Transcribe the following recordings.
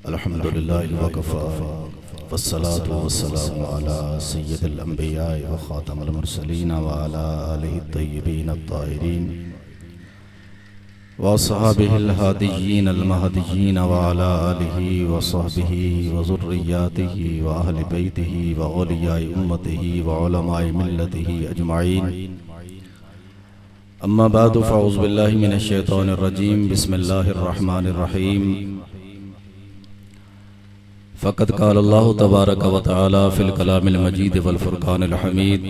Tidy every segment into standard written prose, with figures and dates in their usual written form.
अल्हम्दुलिल्लाहि व कफ़ा वस्सलातु वस्सलामु अला सय्यिदिल अंबिया व खातमिल मुरसलीन व अला आलिहि तय्यिबीन अत्ताहिरीन व अस्हाबिहिल हादिय्यीन अल महदिय्यीन व अला आलिहि व सहबिहि व ज़ुर्रिय्यातिहि व अहलि बैतिहि व औलियाए उम्मतिहि व उलमाए मिल्लतिहि अजमाईन। अम्मा बादु फ़अऊज़ु बिल्लाहि मिनश शैतानिर रजीम। बिस्मिल्लाहिर रहमानिर रहीम। फ़क़द क़ाल अल्लाहु तबारक व तआला फ़िल कलामिल मजीद वल फ़ुरक़ानिल हमीद।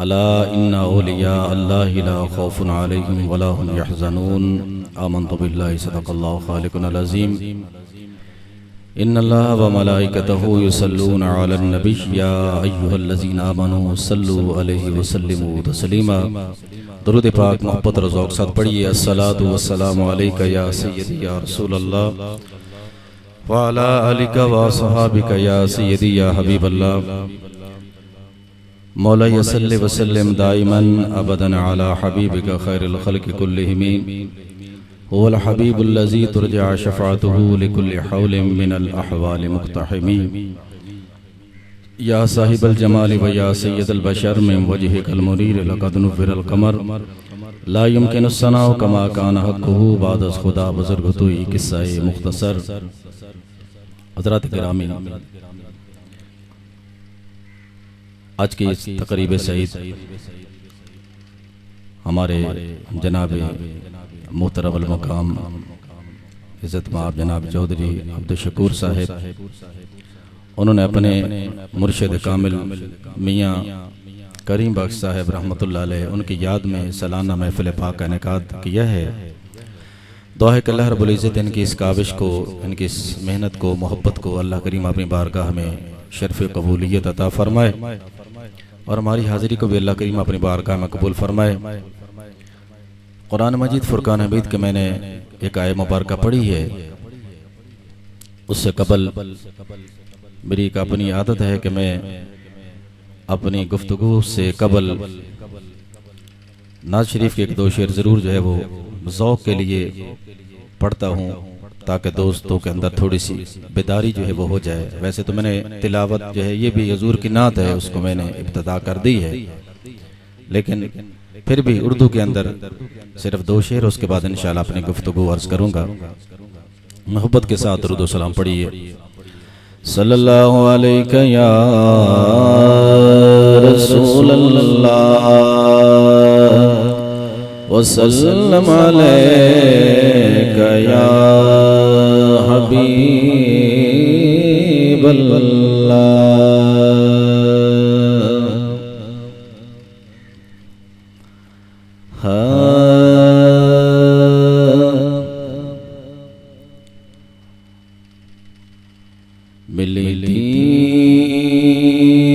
अला इन्ना औलिया अल्लाहि ला खौफ़ुन अलैहिम वला हुम यहज़नून। आमन्तु बिल्लाहि सदक़ल्लाहु ख़ालिक़ुल अज़ीम। इन्नल्लाहा व मलाइकतहु युसल्लूना अलन नबी या अय्युहल्लज़ीना आमनू सल्लु अलैहि व सल्लिमू तस्लीमा। दुरूद पाक मोहब्बत और ज़ौक़ साथ पढ़िए। अस्सलातु वस्सलामु अलैका या सय्यदी या रसूलल्लाह व अला आलिका व अस्हाबिका या सय्यदी या हबीबल्लाह। मौला सल्लि व सल्लिम दाइमन अबदन अला हबीबिका खैरिल खल्क़ि कुल्लिहिम हुवल हबीबुल्लज़ी तुरजा शफ़ाअतुहु लिकुल्लि हौलिन मिनल अहवालि मुक़्तहिमी। या साहिबल जमाली व या सय्यदल बशर मिन वजहिकल मुनीर लक़द नुव्विरल क़मर ला युमकिनु सनाउ कमा कान हक़्क़ुहु बाद अज़ खुदा बुज़ुर्ग तुई किस्सा-ए मुख़्तसर। हज़रात गिरामी, आज की इस तक़रीब सईद हमारे जनाब मोहतरम अल मकाम इज़्ज़त माब जनाब चौधरी अब्दुल शकूर साहिब, उन्होंने अपने मुर्शिद कामिल मियाँ करीम बख्श साहिब रहमतुल्लाह अलैह उनकी याद में सालाना महफ़िल पाक का इनेकाद किया है। दुआ है कि अल्लाह रब्बुल इज़्ज़त इनकी इस काविश को, इनकी इस मेहनत को, मोहब्बत को अल्लाह करीम अपनी बारगाह में शर्फ़ कबूलियत अता फ़रमाए और हमारी हाज़िरी को भी अल्लाह करीम अपनी बारगाह में कबूल फ़रमाए। कुरान मजीद फ़ुरक़ान हमीद के मैंने एक आयत मुबारका पढ़ी है, उससे कबल मेरी एक अपनी आदत है कि मैं अपनी गुफ्तगू से कबल नाज़ शरीफ के एक दो शेर ज़रूर जो है वो ज़ौक़ के लिए पढ़ता हूँ ताकि दोस्तों के अंदर थोड़ी सी बेदारी जो है वो हो जाए। वैसे तो मैंने तिलावत जो है ये भी हज़ूर की नात है, उसको मैंने इब्तिदा कर दी है, लेकिन फिर भी उर्दू के अंदर सिर्फ दो शेर, उसके बाद इंशाअल्लाह अपनी गुफ्तगू अर्ज़ करूँगा। मोहब्बत के साथ दुरूद व सलाम पढ़िए। सल्लल्लाहु अलैका या रसूलल्लाह व सल्लम अलैका या हबीबल्लाह। मिली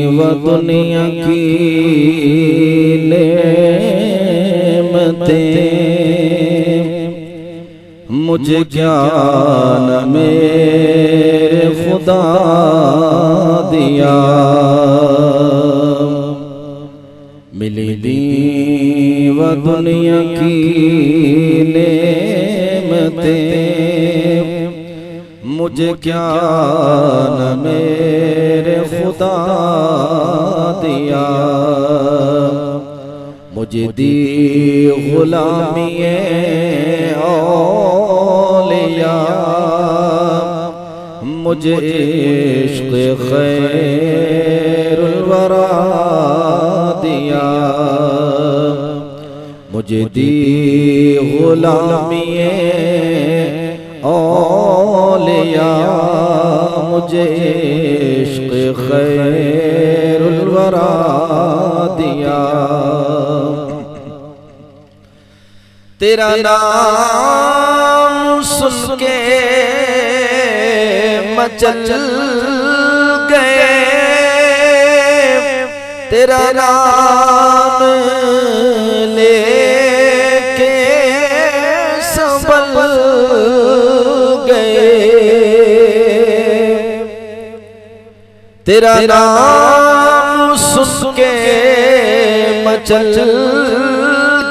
व दुनिया की नेमतें मुझे क्या न मेरे खुदा दिया। मिली व दुनिया की नेमतें मुझे क्या न मेरे खुदा दिया। मुझे दी गुलामी औलिया, मुझे इश्क़ खैरुल वरा दिया। मुझे दी गुलामी औलिया, मुझे इश्क़ खैरुल वरा दिया। तेरा नाम सुन के मचल गए, तेरा नाम लेके संभल गए। तेरा नाम सुन के मचल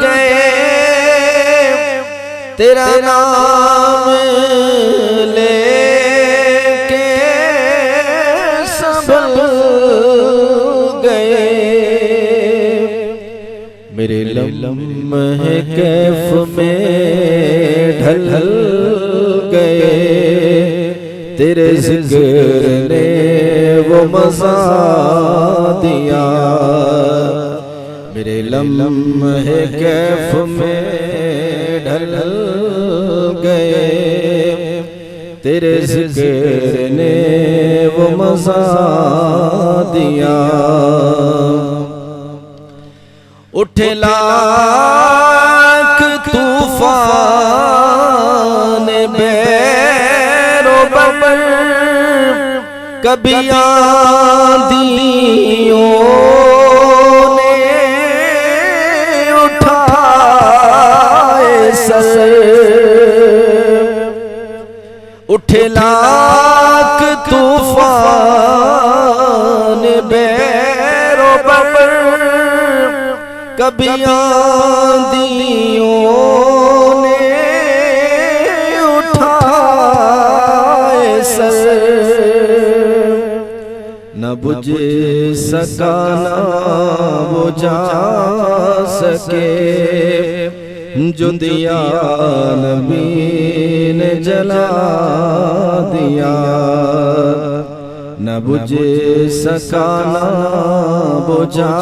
गए, तेरा नाम ले लम्हे कैफ में ढल गए, तेरे जिक्र ने वो मज़ा दिया। मेरे लम्हे कैफ में ढल गए, तेरे जिक्र ने वो मज़ा दिया। उठे लाख तूफान बैरो बबर, कभी आंधियों ने उठाए सर। उठे लाख तूफान बैरो बबर, कभी आंधियों ने उठाए सर। न बुझ सका ना बुझा सके, जो दिया नबी ने जला दिया। न बुझ सका ना बुझा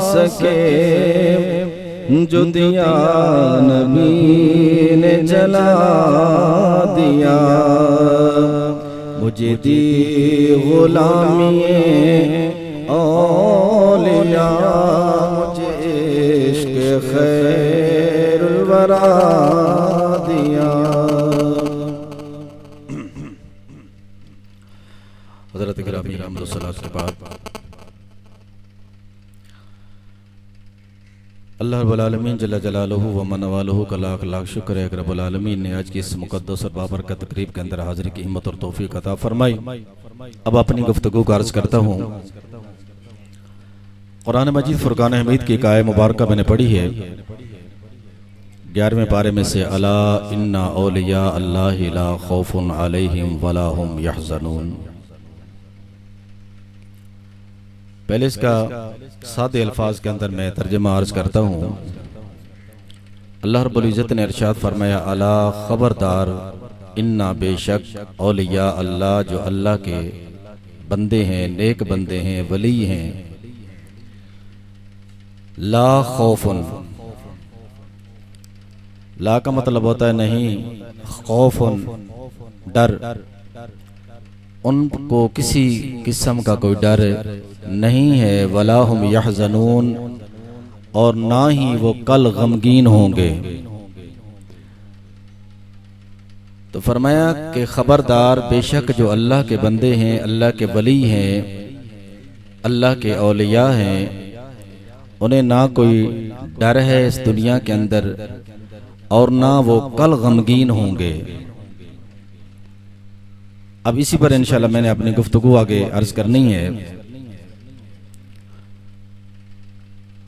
सके, जो दिया नबी ने जला दिया। मुझे दी गुलामी औलिया, मुझे इश्क खैरुल वरा दिया। हज़रत गिरामी रहमतुल्लाह के बाद अल्लाह रब्बुल आलमीन जल्ल जलालुहु व मनवालुहु का लाख लाख शुक्र है कि रब्बुल आलमीन ने आज की इस मुक़द्दस और बाबरकत तकरीब के अंदर हाज़िरी की हिम्मत और तौफीक अता फरमाई। अब अपनी गुफ्तगू का अर्ज करता हूँ। कुरान मजीद फुरकान हमीद की एक आयत मुबारक मैंने पढ़ी है 11वें पारे में से, अला इन्ना औलिया अल्लाहि ला खौफुन अलैहिम वला हुम यहज़नून। पहले इसका सादे अल्फाज के अंदर मैं तर्जुमा अर्ज करता हूँ। अल्लाह रब्बुल इज़्ज़त ने इरशाद फरमाया, अला खबरदार, इन्ना बेशक, औलिया अल्लाह, जो अल्लाह के बंदे हैं, नेक बंदे हैं, वली हैं, ला खौफुन, ला का मतलब होता है नहीं, खौफुन डर, उनको किसी किस्म का कोई डर नहीं है, वला हुम यहज़नून, और ना ही वो कल गमगीन होंगे। तो फरमाया कि खबरदार, बेशक जो अल्लाह के बंदे हैं, अल्लाह के वली हैं, अल्लाह के औलिया हैं, उन्हें ना कोई डर है इस दुनिया के अंदर और ना वो कल गमगीन होंगे। अब इसी पर इंशाल्लाह मैंने अपनी गुफ्तगू आगे अर्ज करनी है।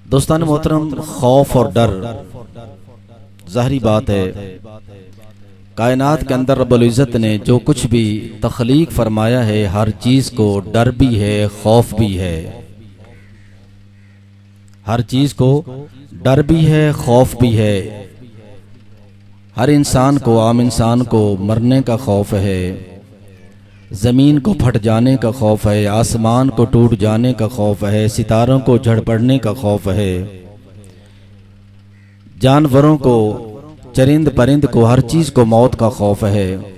दोस्तान मोहतरम, खौफ और डर ज़ाहिरी बात है, कायनात के अंदर रब्बुल इज़्ज़त ने जो कुछ भी तख्लीक फरमाया है, हर चीज़ को डर भी है, खौफ भी है। हर चीज़ को डर भी है, खौफ भी है। हर इंसान को, आम इंसान को मरने का खौफ है, ज़मीन को फट जाने का खौफ है, आसमान को टूट जाने का खौफ है, सितारों को झड़ पड़ने का खौफ है, जानवरों को, चरिंद परिंद को, हर चीज़ को मौत का खौफ है।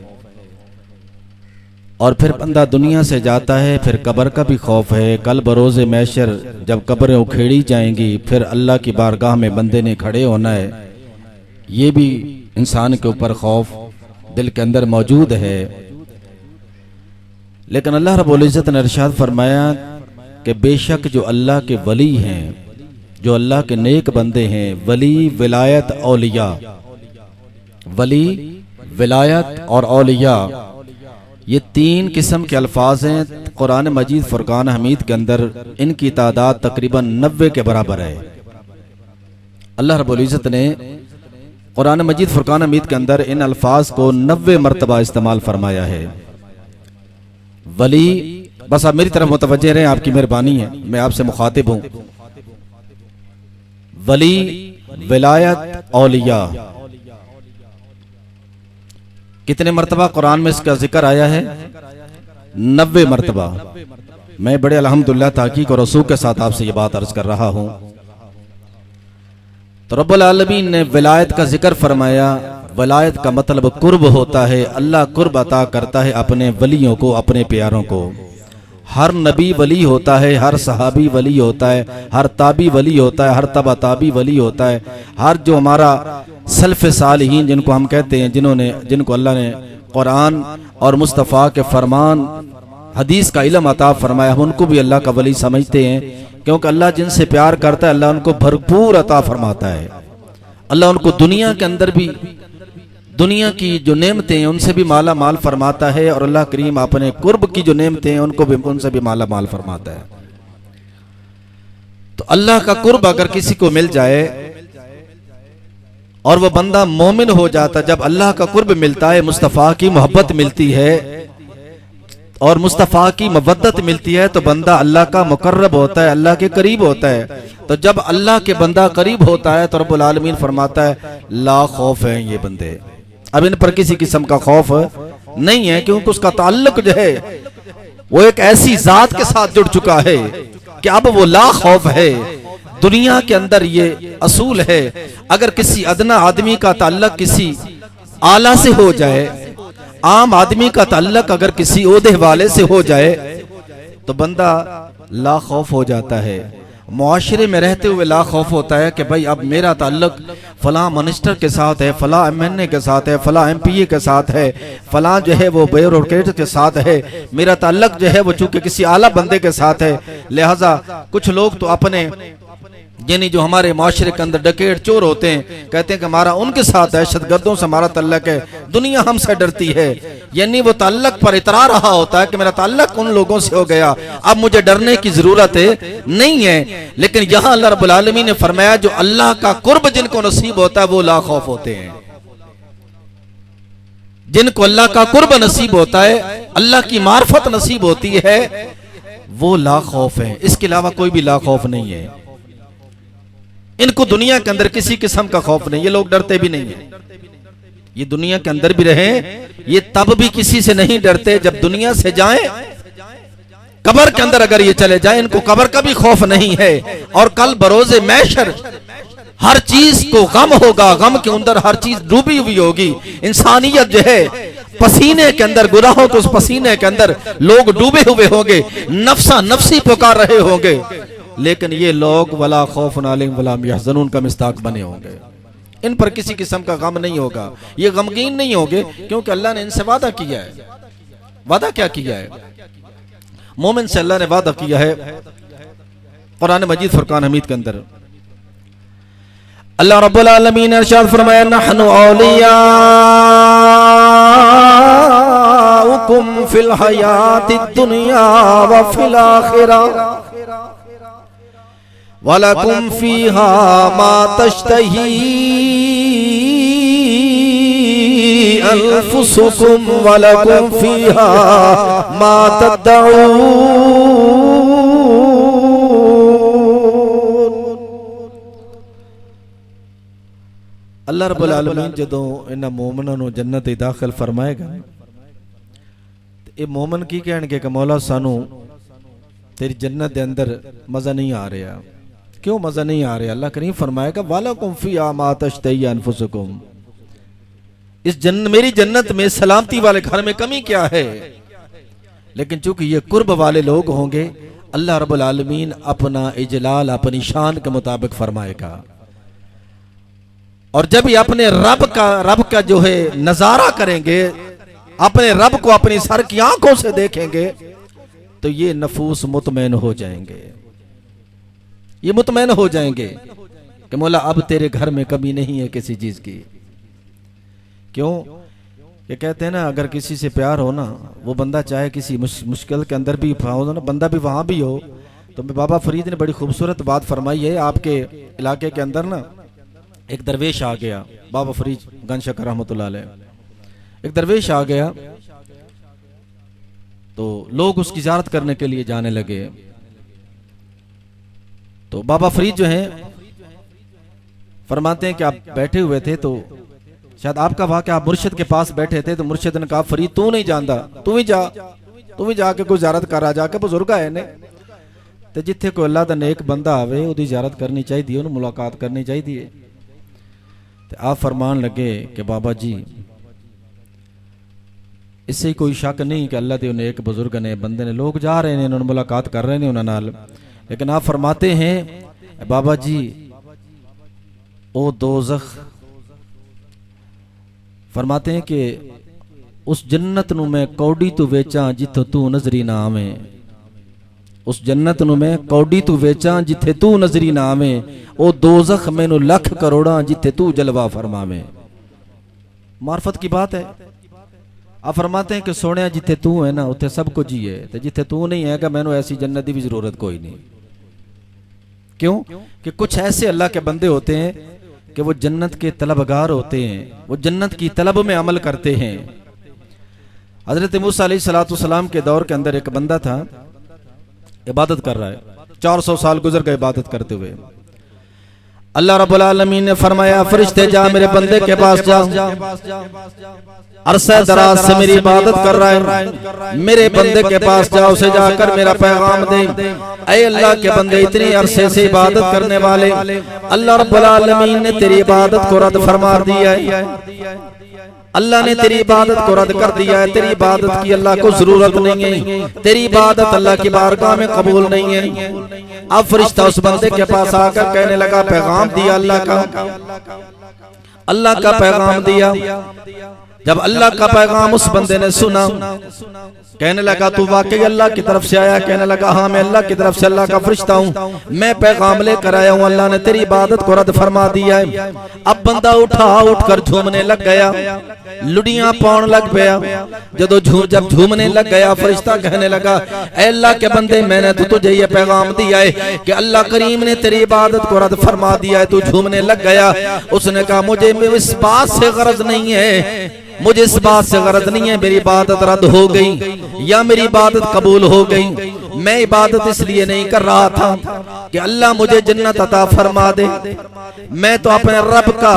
और फिर बंदा दुनिया से जाता है, फिर कब्र का भी खौफ है। कल बरोज़े मैशर जब कब्रें उखेड़ी जाएंगी, फिर अल्लाह की बारगाह में बंदे ने खड़े होना है, ये भी इंसान के ऊपर खौफ दिल के अंदर मौजूद है। लेकिन अल्लाह रब्बुल इज़्ज़त ने इरशाद फरमाया कि बेशक जो अल्लाह के वली हैं, जो अल्लाह के नेक बंदे हैं, वली, विलायत, औलिया, वली, विलायत और औलिया, ये तीन किस्म के अल्फाज हैं कुरान मजीद फुरकान हमीद के अंदर। इनकी तादाद तकरीबन 90 के बराबर है। अल्लाह रब्बुल इज़्ज़त ने कुरान मजीद फुरकान हमीद के अंदर इन अल्फाज को 90 मरतबा इस्तेमाल फरमाया है। वली, बस आप मेरी तरफ मुतवज्जे रहें, आपकी मेहरबानी है, मैं आपसे मुखातिब हूं। वली विलायत औलिया। कितने मर्तबा कुरान में इसका जिक्र आया है? 90 मर्तबा। मैं बड़े अल्हम्दुलिल्लाह ताकीक और रसूख के साथ आपसे ये बात अर्ज कर रहा हूं। तो रब्बुल आलमीन ने विलायत का जिक्र फरमाया। विलायत का मतलब कुर्ब होता है। अल्लाह कुर्ब अता करता है अपने वलियों को, अपने प्यारों को। हर नबी वली होता है, हर सहाबी वली होता है, हर ताबी वली होता है, हर तबा ताबी वली होता है। हर जो हमारा सल्फ सालिहीन जिनको हम कहते हैं, जिनको अल्लाह ने कुरान और मुस्तफ़ा के फरमान हदीस का इल्म अता फरमाया, हम उनको भी अल्लाह का वली समझते हैं। क्योंकि अल्लाह जिनसे प्यार करता है अल्लाह उनको भरपूर अता फरमाता है। अल्लाह उनको दुनिया के अंदर भी दुनिया की जो नेमतें हैं उनसे भी माला माल फरमाता है, और अल्लाह करीम अपने कुर्ब की जो नेमतें हैं उनको भी उनसे भी माला माल फरमाता है। तो अल्लाह का कुर्ब अगर किसी को मिल जाए और वह बंदा मोमिन हो जाता, जब अल्लाह का कुर्ब मिलता है, मुस्तफ़ा की मोहब्बत मिलती है और मुस्तफ़ा की मवद्दत मिलती है, तो बंदा अल्लाह का मुकर्रब होता है, अल्लाह के करीब होता है। तो जब अल्लाह के बंदा करीब होता है तो रब्बुल आलमीन फरमाता है ला खौफ है ये बंदे, अब इन पर किसी किस्म का खौफ नहीं है, क्योंकि उसका ताल्लुक जो है वो एक ऐसी जात के साथ जुड़ चुका है कि अब वो ला खौफ है। दुनिया के अंदर ये असूल है, अगर किसी अदना आदमी का ताल्लुक किसी आला से हो जाए, आम आदमी का ताल्लुक अगर किसी ओहदे वाले से हो जाए, तो बंदा ला खौफ हो जाता है। मुआशरे में रहते हुए ला खौफ होता है कि भाई अब मेरा ताल्लुक फलां मिनिस्टर के साथ है, फलां एमएनए के साथ है, फलां एमपीए के साथ है, फलां जो है वो ब्यूरोक्रेट के साथ है। मेरा ताल्लुक जो है वो चूंकि किसी आला बंदे के साथ है, लिहाजा कुछ लोग तो अपने यानी जो हमारे माशरे के अंदर डकैत चोर होते हैं, कहते हैं कि हमारा उनके साथ दहशतगर्दों से हमारा ताल्लुक है, दुनिया हमसे डरती है। यानी वो ताल्लुक पर इतरा रहा होता है कि मेरा ताल्लुक उन लोगों से हो गया, अब मुझे डरने की जरूरत नहीं है। लेकिन यहाँ अल्लाह रब्बुल आलमीन ने फरमाया जो अल्लाह का कुर्ब जिनको नसीब होता है वो ला खौफ होते हैं। जिनको अल्लाह का कुर्ब नसीब होता है, अल्लाह की मार्फत नसीब होती है, वो ला खौफ है। इसके अलावा कोई भी ला खौफ नहीं है। इनको दुनिया के अंदर किसी किस्म का खौफ नहीं, ये लोग डरते भी नहीं है। ये दुनिया के अंदर भी रहे, ये तब भी किसी से नहीं डरते, जब दुनिया से जाएं, कब्र के अंदर अगर ये चले जाएं, इनको कब्र का भी खौफ नहीं है। और कल बरोज़े महशर हर चीज को गम होगा, गम के अंदर हर चीज डूबी हुई होगी। इंसानियत जो है पसीने के अंदर, गुनाहों के उस पसीने के अंदर लोग डूबे हुए होंगे, नफ्सा नफ्सी पुकार रहे होंगे, लेकिन ये लोग वला खौफुन अलैहिम वला हुम यहज़नून का मिस्ताक बने होंगे। इन पर किसी किस्म का गम नहीं होगा, ये गमगीन नहीं होंगे, क्योंकि अल्लाह ने इनसे वादा किया है। वादा क्या किया है? मोमिन से अल्लाह ने वादा किया है कुरान मजीद फुरकान हमीद के अंदर। अल्लाह रब्बुल आलमीन ने इरशाद फरमाया नहनु औलियाउकुम फिल हयातिद दुनिया व फिल आखिरह वलकुम फीहा मा तश्तही अनफुसुकुम वलकुम फीहा मा तद्दऊन। अल्लाह रब्बुल आलमीन जदों इन्हां मोमिनां नूं जन्नत च दाखिल फरमाएगा, ये मोमिन की कहणगे कि मौला सानू तेरी जन्नत के अंदर मजा नहीं आ रहा। क्यों मजा नहीं आ रहा? अल्लाह करीम फरमाएगा वलकुम फीहा मा तश्तही अनफुसुकुम, इस मेरी जन्नत में सलामती वाले घर में कमी क्या है? लेकिन चूंकि ये कुर्ब वाले लोग होंगे, अल्लाह रब्बुल आलमीन अपना इजलाल अपनी शान के मुताबिक फरमाएगा। और जब ये अपने रब का जो है नजारा करेंगे, अपने रब को अपनी सर की आंखों से देखेंगे, तो ये नफूस मुतमैन हो जाएंगे, ये मुतमैन हो जाएंगे कि मौला अब तेरे घर में कमी नहीं है किसी चीज की। क्यों? ये कहते हैं ना, अगर किसी से प्यार हो ना, वो बंदा चाहे किसी मुश्किल के अंदर भी हो ना, बंदा भी वहां भी हो। तो बाबा फरीद ने बड़ी खूबसूरत बात फरमाई है। आपके इलाके के अंदर ना एक दरवेश आ गया, बाबा फरीद गनशकर रहमतुल्लाह अलैह, एक दरवेश आ गया, तो लोग उसकी ज़ियारत करने के लिए जाने लगे। तो बाबा फरीद जो हैं फरमाते हैं कि आप बैठे हुए थे तो शायद आपका वाक़या, आप मुर्शिद के पास बैठे थे तो मुर्शिद ने कहा फरीद तू नहीं जानता, तू भी जाके कोई ज़ियारत कर आ, जाके बुजुर्ग है ने ते जिथे कोई अल्लाह दा नेक बंदा आवे उहदी ज़ियारत करनी चाहिए, उन्हें मुलाकात करनी चाहिए। तो आप फरमान लगे कि बाबा जी इससे कोई शक नहीं कि अल्लाह दे नेक बुजुर्ग ने बंदे ने, लोग जा रहे हैं उन्होंने मुलाकात कर रहे हैं उन्होंने नाल, लेकिन आप फरमाते हैं बाबा जी ओ दोज़ख, फरमाते हैं कि उस जन्नत नूं मैं कौड़ी तू वेचा जिथे तू नजरी ना आवे, उस जन्नत नूं मैं कौड़ी तू वेचा जिथे तू नजरी ना आवे, ओ दोज़ख मैनू लख करोड़ा जिथे तू जलवा फरमावे। मार्फत की बात है। आप फरमाते हैं कि सोने जिथे तू है ना उथे सब कुछ ही है, तो जिथे तू नहीं है मैनू ऐसी जन्नत की भी जरूरत कोई नहीं। क्यों कि कुछ ऐसे अल्लाह के बंदे होते हैं कि वो जन्नत के तलबगार होते हैं, वो जन्नत की तलब में अमल करते हैं। हजरत मूसा अलैहिस्सलाम के दौर के अंदर एक बंदा था, इबादत कर रहा है, 400 साल गुजर गए इबादत करते हुए। अल्लाह रब्बुल आलमीन ने फरमाया फरिश्ते जा मेरे बंदे के पास जा, अरसे दराज से मेरी इबादत कर रहा है, मेरे बंदे के पास जा, उसे जाकर मेरा पैगाम दे। ऐ अल्लाह के बंदे इतनी अरसे से इबादत करने वाले, अल्लाह रब्बुल आलमीन ने तेरी इबादत को रद्द फरमा दिया है, अल्लाह ने तेरी इबादत को रद्द कर दिया है, तेरी इबादत की अल्लाह को जरूरत नहीं है, तेरी इबादत अल्लाह की बारगाह में कबूल नहीं है। अब फरिश्ता उस बंदे के पास आकर कहने लगा पैगाम दिया अल्लाह का पैगाम दिया। जब अल्लाह का पैगाम उस बंदे ने सुना, कहने लगा तू वाकई अल्लाह की तरफ से आया, कहने लगा हाँ मैं अल्लाह की तरफ से अल्लाह का फरिश्ता हूँ, मैं पैगाम लेकर आया हूँ, अल्लाह ने तेरी इबादत को रद्द फरमा दिया है। अब बंदा उठकर झूमने लग गया, लुडियां पाउन लग गया। जब झूमने लग गया फरिश्ता कहने लगा ऐ अल्लाह के बंदे मैंने तो तुझे ये पैगाम दिया है कि अल्लाह करीम ने तेरी इबादत को रद्द फरमा दिया है, तू झूमने लग गया। उसने कहा मुझे इस बात से गरज नहीं है, मुझे इस बात से गरज नहीं है मेरी इबादत रद्द हो गई या मेरी इबादत कबूल हो गई, मैं इबादत इसलिए नहीं कर रहा था कि अल्लाह मुझे जन्नत अता फरमा दे, मैं तो अपने रब का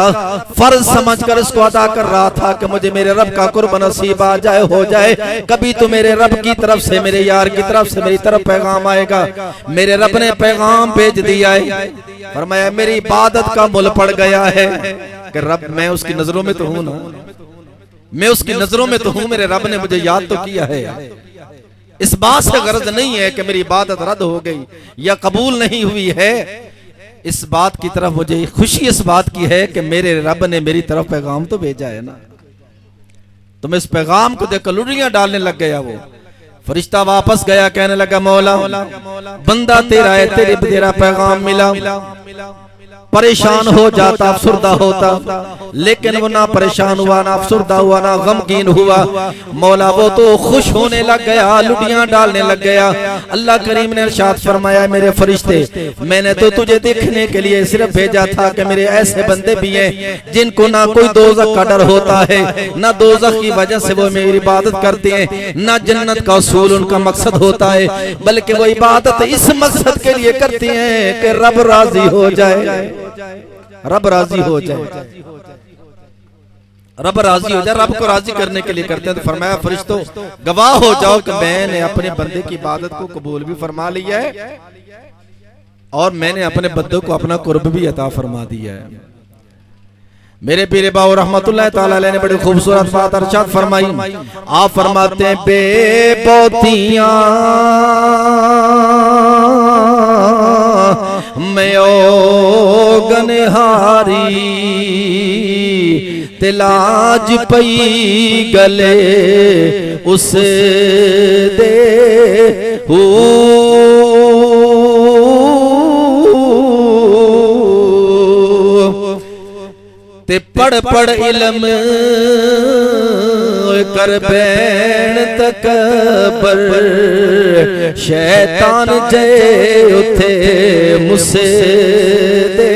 फर्ज समझकर इसको अदा कर रहा था कि मुझे मेरे रब का कुर्ब नसीब आ जाए, हो जाए, कभी तो मेरे रब की तरफ से, मेरे यार की तरफ से मेरी तरफ पैगाम आएगा। मेरे रब ने पैगाम भेज दिया है, फरमाया मेरी इबादत का मुल पड़ गया है कि रब मैं उसकी नजरों में तो हूं ना, मैं उसकी नजरों में तो हूं, मेरे रब ने मुझे याद तो किया है। इस बात से गरज नहीं है कि मेरी इबादत रद्द हो गई या कबूल नहीं हुई है, इस बात की तरफ मुझे खुशी इस बात की है कि मेरे रब ने मेरी तरफ पैगाम तो भेजा है ना। तो मैं इस पैगाम को देखकर लुड़ियां डालने लग गया। वो फरिश्ता वापस गया, कहने लगा मौला बंदा तेरा है, तेरा पैगाम मिला, परेशान हो जाता, अफसुर्दा होता, लेकिन वो ना परेशान हुआ, ना अफसुर्दा हुआ, ना गमगीन हुआ। मौला वो तो खुश होने लग गया, लुटियां डालने लग गया। अल्लाह करीम ने इरशाद फरमाया मेरे फरिश्ते मैंने तो तुझे देखने के लिए सिर्फ भेजा था कि मेरे ऐसे बंदे भी हैं जिनको ना कोई दोज़ख का डर होता है, ना दोज़ख की वजह से वो मेरी इबादत करते हैं, ना जन्नत का उसूल उनका मकसद होता है, बल्कि वो इबादत इस मकसद के लिए करते हैं कि रब राजी हो जाए, रब राजी हो जाए, रब राजी हो जाए। रब को राजी करने के लिए करते हैं। तो फरमाया फरिश्तों गवाह हो जाओ कि मैंने अपने बंदे की इबादत को कबूल भी फरमा लिया है और मैंने अपने बंदे को अपना कुर्ब भी अता फरमा दिया है। मेरे पीर बाबू रहमतुल्लाह ताला अलैह ने बड़ी खूबसूरत बात इरशाद फरमाई। आप फरमाते हैं बेबोतियां मैं ओ गनहारी तिलाज पई गले उस दे ते पढ़ पढ़ इल्म कर बैन तकबर शैतान जय उथे मुसे दे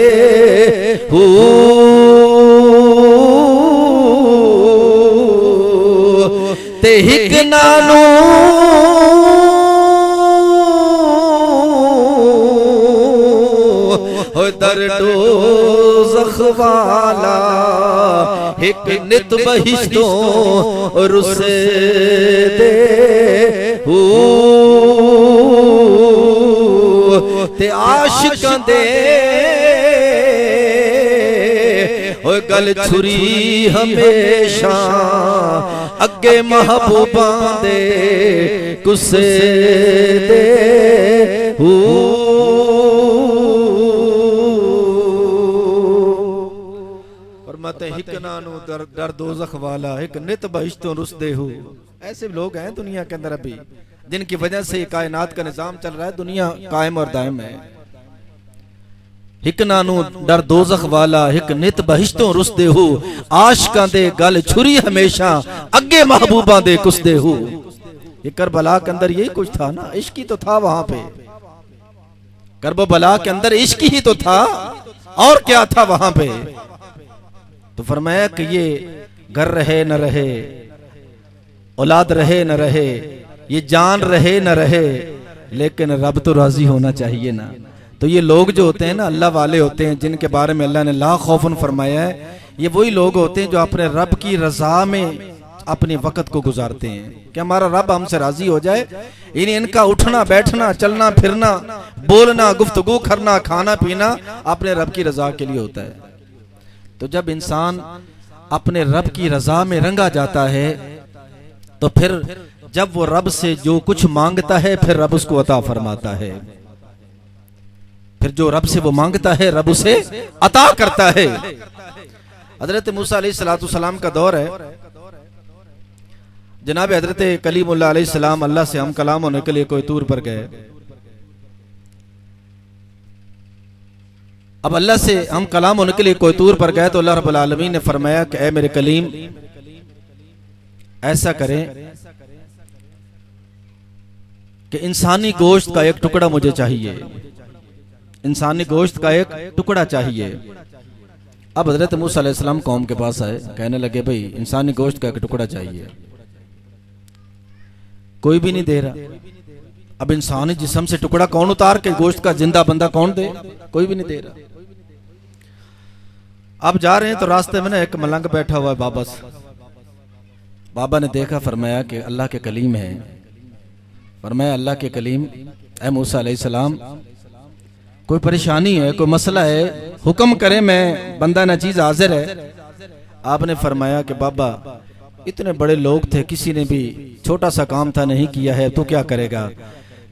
ते हिक नानू दर डोज़ख वाला एक नित बहिश्तों रुसे दे ते आशिकां दे गल छुरी हमेशा अगे महबूबां दे गुस्से दे और मत हिकना नु डर दोज़ख वाला एक नित बहिश्तों रुसदे हो। ऐसे लोग हैं दुनिया के अंदर अभी जिनकी वजह से कायनात का निजाम चल रहा है, दुनिया कायम और दायम है। हिकना नु डर दोज़ख वाला एक नित बहिश्तों रुसदे हो आशिकां दे गल छुरी हमेशा अगे महबूबा दे कुसदे हो। ये करबला के अंदर यही कुछ था ना, इश्क ही तो था वहां पे, करबला के अंदर इश्क ही तो था और क्या था वहां पे। तो फरमाया कि ये घर रहे न रहे, औलाद रहे न रहे, ये जान रहे न रहे, लेकिन रब तो राजी होना चाहिए ना। तो ये लोग जो होते हैं ना, अल्लाह वाले होते हैं, जिनके बारे में अल्लाह ने ला खौफन फरमाया है, ये वही लोग होते हैं जो अपने रब की रजा में अपने वक्त को गुजारते हैं कि हमारा रब हमसे राजी हो जाए। इनका उठना बैठना चलना फिरना बोलना गुफ्तगू करना खाना पीना अपने रब की रजा के लिए होता है। तो जब इंसान अपने रब की रजा में रंगा जाता है तो फिर जब वो रब से जो कुछ मांगता है फिर रब उसको अता फरमाता है। फिर जो रब से वो मांगता है रब उसे अता करता है। हजरत मूसा अलैहिस्सलाम का दौर है, जनाब हजरत कलीमुल्लाह अलैहिस्सलाम अल्लाह से हम कलाम होने के लिए कोई तूर पर गए। अब अल्लाह से हम कलाम होने के लिए कोई तूर पर गए तो अल्लाह रब्बुल आलमीन ने फरमाया कि ऐ मेरे कलीम ऐसा करें कि इंसानी गोश्त का एक टुकड़ा मुझे चाहिए, इंसानी गोश्त का एक टुकड़ा चाहिए। अब हजरत मूसा अलैहिस्सलाम कौम के पास आए, कहने लगे भाई इंसानी गोश्त का एक टुकड़ा चाहिए, कोई भी नहीं दे रहा। अब इंसानी जिस्म से टुकड़ा कौन उतार के गोश्त का जिंदा बंदा कौन दे, कोई भी नहीं दे रहा। अब जा रहे हैं तो रास्ते में ना एक मलंग बैठा हुआ है बाबा से। बाबा ने देखा, फरमाया कि अल्लाह के कलीम है। फरमाया अल्लाह के कलीम ऐ मूसा अलैहिस्सलाम कोई परेशानी है, कोई मसला है, हुक्म करे, मैं बंदा ना चीज हाजिर है। आपने फरमाया कि बाबा इतने बड़े लोग थे, किसी ने भी छोटा सा काम था नहीं किया है, तो क्या करेगा।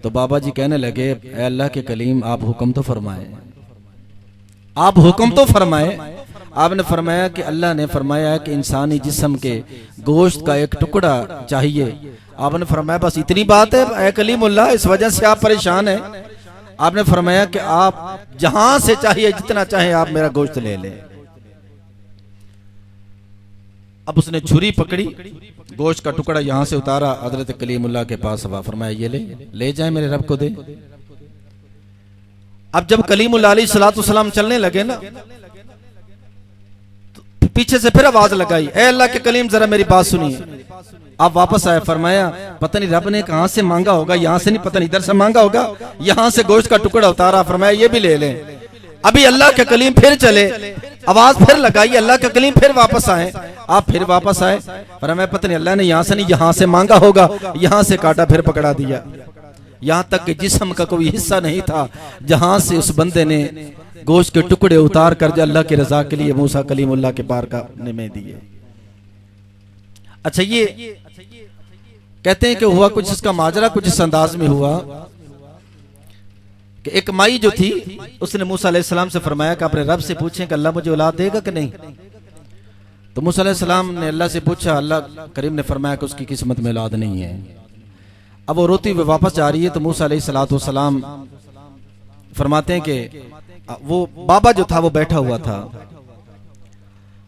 तो बाबा जी कहने लगे ऐ अल्लाह के कलीम आप हुक्म तो फरमाए, आप हुक्म तो फरमाए। आपने फरमाया कि अल्लाह ने फरमाया कि इंसानी जिस्म के गोश्त का एक टुकड़ा चाहिए। आपने फरमाया बस इतनी बात है ऐ कलीमुल्लाह, इस वजह से आप परेशान हैं। आपने फरमाया कि आप जहां से चाहिए जितना चाहे आप मेरा गोश्त ले लें। अब उसने छुरी पकड़ी, गोश्त का टुकड़ा यहां से उतारा, हजरत कलीमुल्लाह के पास हुआ, फरमाया ये ले जाए मेरे रब को दे। अब जब कलीमुल्लाह अलैहिस्सलाम चलने लगे ना तो पीछे से फिर आवाज लगाई ऐ अल्लाह के कलीम जरा मेरी बात सुनिए। आप वापस आए, फरमाया पता नहीं रब ने कहां से मांगा होगा, यहां से नहीं, पता नहीं इधर से मांगा होगा, यहां से गोश्त का टुकड़ा उतारा, फरमाया ये भी ले लें। अभी अल्लाह के कलीम फिर चले, आवाज फिर लगाई, अल्लाह के कलीम फिर वापस आए। आप फिर वापस आए, फरमाया पता नहीं अल्लाह ने यहां से नहीं यहां से मांगा होगा, यहां से काटा फिर पकड़ा दिया। यहां तक कि जिस्म का कोई हिस्सा नहीं था जहां से उस बंदे ने गोश्त के टुकड़े उतार कर अल्लाह की रजा के लिए मूसा कलीमुल्लाह के पार का में दिए। अच्छा ये कहते हैं कि हुआ कुछ इसका माजरा कुछ इस अंदाज में हुआ कि एक माई जो थी उसने मूसा अलैहिस्सलाम से फरमाया कि अपने रब से पूछें कि अल्लाह मुझे औलाद देगा कि नहीं। तो मूसा अलैहिस्सलाम ने अल्लाह से पूछा, अल्लाह करीम ने फरमाया कि उसकी किस्मत में औलाद नहीं है। अब वो रोती हुई वापस जा रही है तो मूसा अलैहिस्सलाम फरमाते हैं कि वो बाबा जो था वो बैठा हुआ था,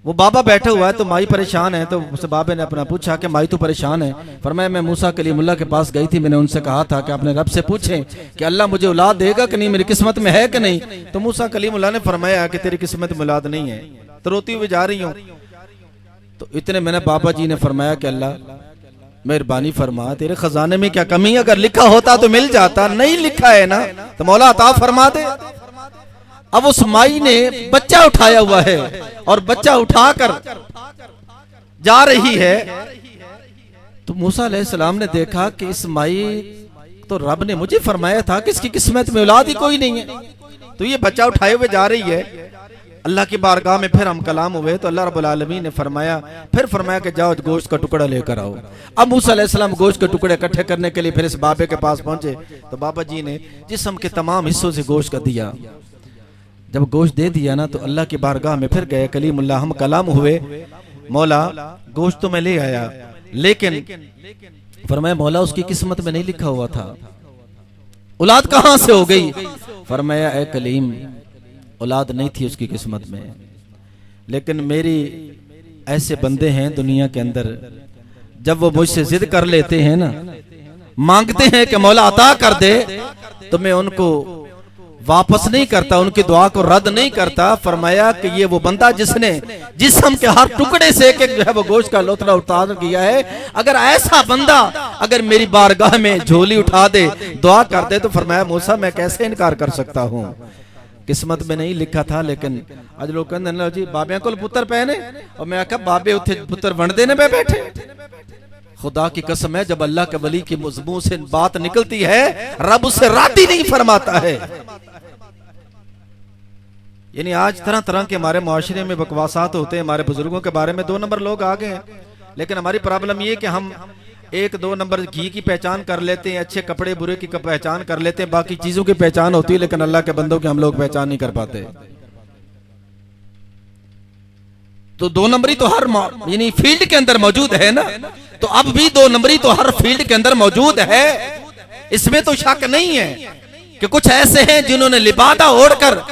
वो बाबा बैठा हुआ है तो माई परेशान है। तो उस बाबे ने अपना पूछा कि माई तो परेशान है। फरमाया मैं मूसा कलीमुल्लाह के पास गई थी, मैंने उनसे कहा था कि अपने रब से पूछें कि अल्लाह मुझे औलाद देगा कि नहीं, मेरी किस्मत में है कि नहीं। तो मूसा कलीमुल्लाह ने फरमाया कि तेरी किस्मत में औलाद नहीं है, तो रोती हुई जा रही हूँ। तो इतने मैंने बाबा जी ने फरमाया कि अल्लाह मेहरबानी फरमा, तेरे खजाने में क्या कमी है, अगर लिखा होता तो मिल जाता, नहीं लिखा है ना तो मौला अता फरमा दे। अब उस माई ने बच्चा उठाया हुआ है और बच्चा उठाकर जा रही है। तो मूसा अलैहिस्सलाम ने देखा कि इस माई, तो रब ने मुझे फरमाया था कि इसकी किस्मत में औलाद ही कोई नहीं है, तो ये बच्चा उठाए हुए जा रही है। अल्लाह की बारगाह में फिर हम कलाम हुए तो अल्लाह रब्बुल आलमीन ने फरमाया कि जाओ गोश्त का टुकड़ा लेकर आओ। अब मूसा अलैहिस्सलाम गोश्त के टुकड़े इकट्ठे करने के लिए फिर इस बाबे के पास पहुंचे तो बाबा जी ने जिस्म के तमाम हिस्सों से गोश्त का दिया। जब गोश्त दे दिया ना तो अल्लाह की बारगाह में फिर गए, कलीमुल्लाह हम कलाम हुए, मौला गोश्त तो मैं ले आया, लेकिन फरमाया मौला उसकी किस्मत में नहीं लिखा हुआ था, औलाद कहां से हो गई? फरमाया ए कलीम, औलाद नहीं थी उसकी किस्मत में, लेकिन मेरी ऐसे बंदे हैं दुनिया के अंदर, जब वो मुझसे जिद कर लेते हैं ना, मांगते हैं कि मौला अता कर दे, तो मैं उनको वापस नहीं करता, उनकी दुआ को रद्द नहीं करता। फरमाया कि ये वो बंदा जिसने जिस्म के हर टुकड़े से एक जो है वो गोश्त का लोथड़ा उतार किया है, अगर ऐसा बंदा अगर मेरी बारगाह में झोली उठा दे, दुआ कर दे, तो फरमाया मूसा मैं कैसे इनकार कर सकता हूँ, किस्मत में नहीं लिखा था। लेकिन आज लोग कहते जी बाबे को पुत्र पहने, और मैं आखा बाबे उथे पुत्र बन देने पे बैठे। खुदा की कसम है, जब अल्लाह के वली की मुंह से बात निकलती है, रब उससे राती नहीं फरमाता है। यानी आज तरह तरह के हमारे मुआशरे में बकवासात होते हैं, हमारे बुजुर्गों के बारे में 2 नंबर लोग आ गए हैं, लेकिन हमारी प्रॉब्लम ये कि हम 1-2 नंबर घी की पहचान कर लेते हैं, अच्छे कपड़े बुरे की पहचान कर लेते हैं, बाकी चीजों की पहचान होती है, लेकिन अल्लाह के बंदों की हम लोग पहचान नहीं कर पाते। तो 2 नंबरी तो हर यानी फील्ड के अंदर मौजूद है ना, तो अब भी 2 नंबरी तो हर फील्ड के अंदर मौजूद है, इसमें तो शक नहीं है कि कुछ ऐसे हैं जिन्होंने लिबादा ओढ़कर,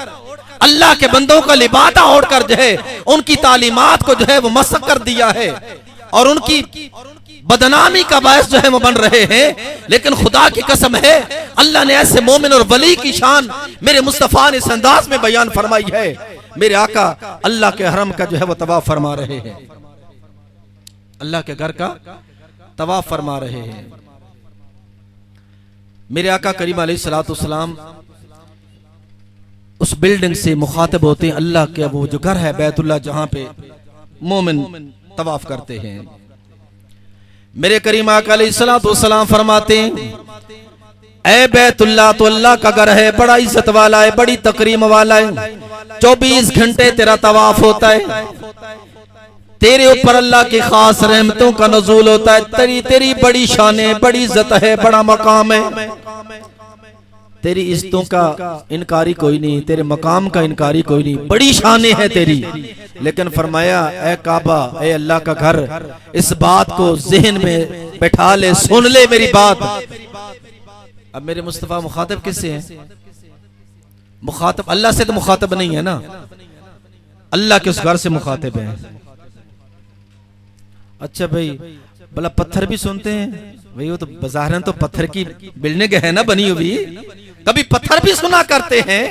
अल्लाह के बंदों का लिबादा ओढ़कर जो है उनकी तालीमात को जो है वो मसक कर दिया है और उनकी बदनामी का बायस जो है वो बन रहे हैं। लेकिन खुदा की कसम है, अल्लाह ने ऐसे मोमिन और वली की शान मेरे मुस्तफा ने इस अंदाज में बयान फरमाई है। मेरे आका अल्लाह के हरम का जो है वो तवाफ फरमा रहे हैं, अल्लाह के घर का तवाफ फरमा रहे हैं। मेरे आका करीम अलैहिस्सलाम उस बिल्डिंग से मुखातब होते हैं, अल्लाह के वो जो घर है बैतुल्लाह, जहां पे मोमिन तवाफ करते हैं। मेरे करीम आका अलैहिस्सलाम फरमाते हैं, ऐ बैतुल्लाह तो अल्लाह का घर है, बड़ा इज्जत वाला है, बड़ी तकरीम वाला है, 24 घंटे तेरा तवाफ होता है, तेरे ऊपर अल्लाह की खास रहमतों का नज़ूल होता है, तेरी बड़ी शान है, बड़ी इज्जत है, बड़ा मकाम है, तेरी इज्जतों का इनकारी कोई नहीं, तेरे मकाम का इनकारी कोई नहीं, बड़ी शान है तेरी। लेकिन फरमाया ए काबा, ए अल्लाह का घर, इस बात को ज़हन में बैठा ले, सुन ले मेरी बात। अब मेरे मुस्तफा मुखातब किससे हैं? मुखातब अल्लाह से तो मुखातब नहीं है ना, अल्लाह के उस घर से मुखातब है। अच्छा भाई, भला पत्थर भी सुनते हैं भाई, वो तो बाजारन तो पत्थर की बिल्डिंग है ना बनी हुई, कभी पत्थर भी सुना करते हैं।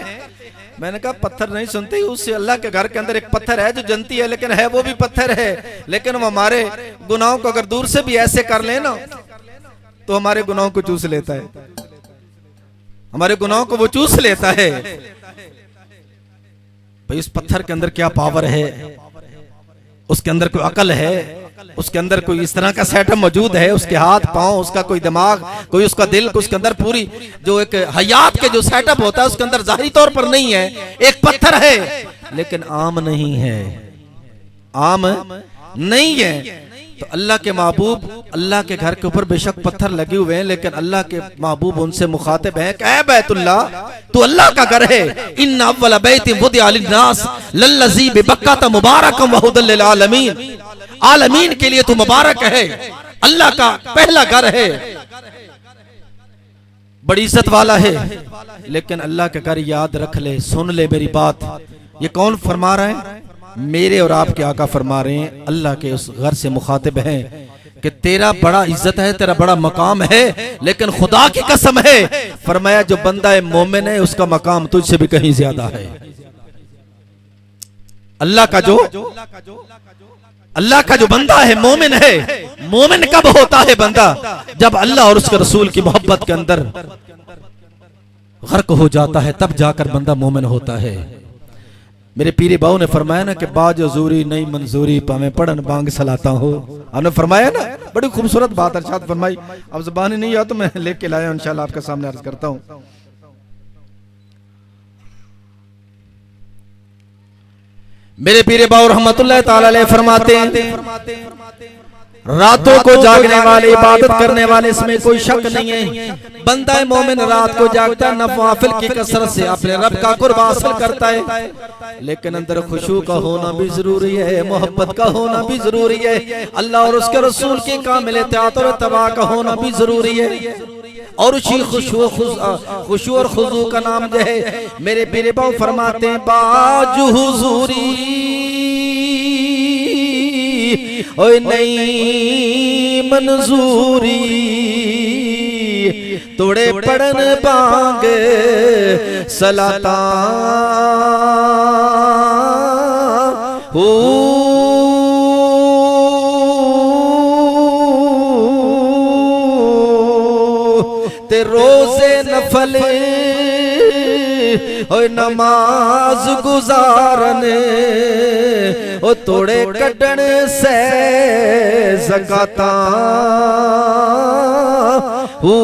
मैंने कहा पत्थर नहीं सुनते, उससे अल्लाह के घर के अंदर एक पत्थर है जो जनती है, लेकिन है वो भी पत्थर है, लेकिन वो हमारे गुनाहों को अगर दूर से भी ऐसे कर ले ना तो हमारे गुनाहों को चूस लेता है, हमारे गुनाहों को वो चूस लेता है। भाई उस पत्थर के अंदर क्या पावर है, उसके अंदर कोई अकल है, उसके अंदर कोई इस तरह का सेटअप मौजूद है, उसके हाथ पांव, उसका कोई दिमाग, कोई उसका दिल, उसके अंदर पूरी जो एक हयात के जो सेटअप होता है उसके अंदर जाहिरी तौर पर नहीं है। एक पत्थर है लेकिन आम नहीं है, आम नहीं है। तो अल्लाह के महबूब, अल्लाह के घर के ऊपर बेशक पत्थर लगे हुए हैं, लेकिन अल्लाह के महबूब उनसे मुखातिब हैं कि ऐ बैतुल्लाह तू अल्लाह का घर है, इन्ना अव्वल बैतिन वुदिअ लिन्नास लल्लज़ी बिबक्का मुबारकम व हुदल लिल आलमीन, आलमीन के लिए तू मुबारक है, अल्लाह का पहला घर है, बड़ी इज्जत वाला है। लेकिन अल्लाह का घर याद रख ले, सुन ले मेरी बात। ये कौन फरमा रहा है? मेरे और आपके आका फरमा रहे हैं, अल्लाह के उस घर से मुखातिब हैं कि तेरा बड़ा इज्जत है, तेरा बड़ा मकाम है, लेकिन खुदा की कसम है, फरमाया जो बंदा है मोमिन है उसका मकाम तुझसे भी कहीं ज्यादा है। अल्लाह का जो बंदा है मोमिन है। मोमिन कब होता है बंदा? जब अल्लाह और उसके रसूल की मोहब्बत के अंदर गर्क हो जाता है, तब जाकर बंदा मोमिन होता है। मेरे पीरे बाऊ ने फरमाया ना कि बाज हजूरी नहीं मंजूरी पावे पढ़न बांग सलाता हो। आपने फरमाया ना, बड़ी खूबसूरत बात अरशाद फरमाई। अब ज़बानी नहीं आ तो मैं लेके के लाया इंशाल्लाह आपके सामने अर्ज करता हूँ। मेरे पीरे बाऊ रहमतुल्लाह ताला अलैह फरमाते हैं, रातों को जागने वाले, इबादत करने वाले, इसमें कोई शक नहीं है। बंदा मोमिन रात को जागता है, नवाफिल की कसरत से अपने रब का कुर्ब हासिल करता है, लेकिन अंदर खुशू का होना भी जरूरी है, मोहब्बत का होना भी जरूरी है, अल्लाह और उसके रसूल की कामिल इत्ताअत और इत्तिबा का होना भी जरूरी है। और उसी खुशू और खुजू का नाम जो है मेरे पीरे बाऊ फरमाते हैं, बाजू हुजूरी ओए नहीं मंजूरी, तोड़े पड़न बांग सलाता हो। ते रोजे नफल ओए नमाज गुजारने ओ तोड़े कटन से ज़काता हो।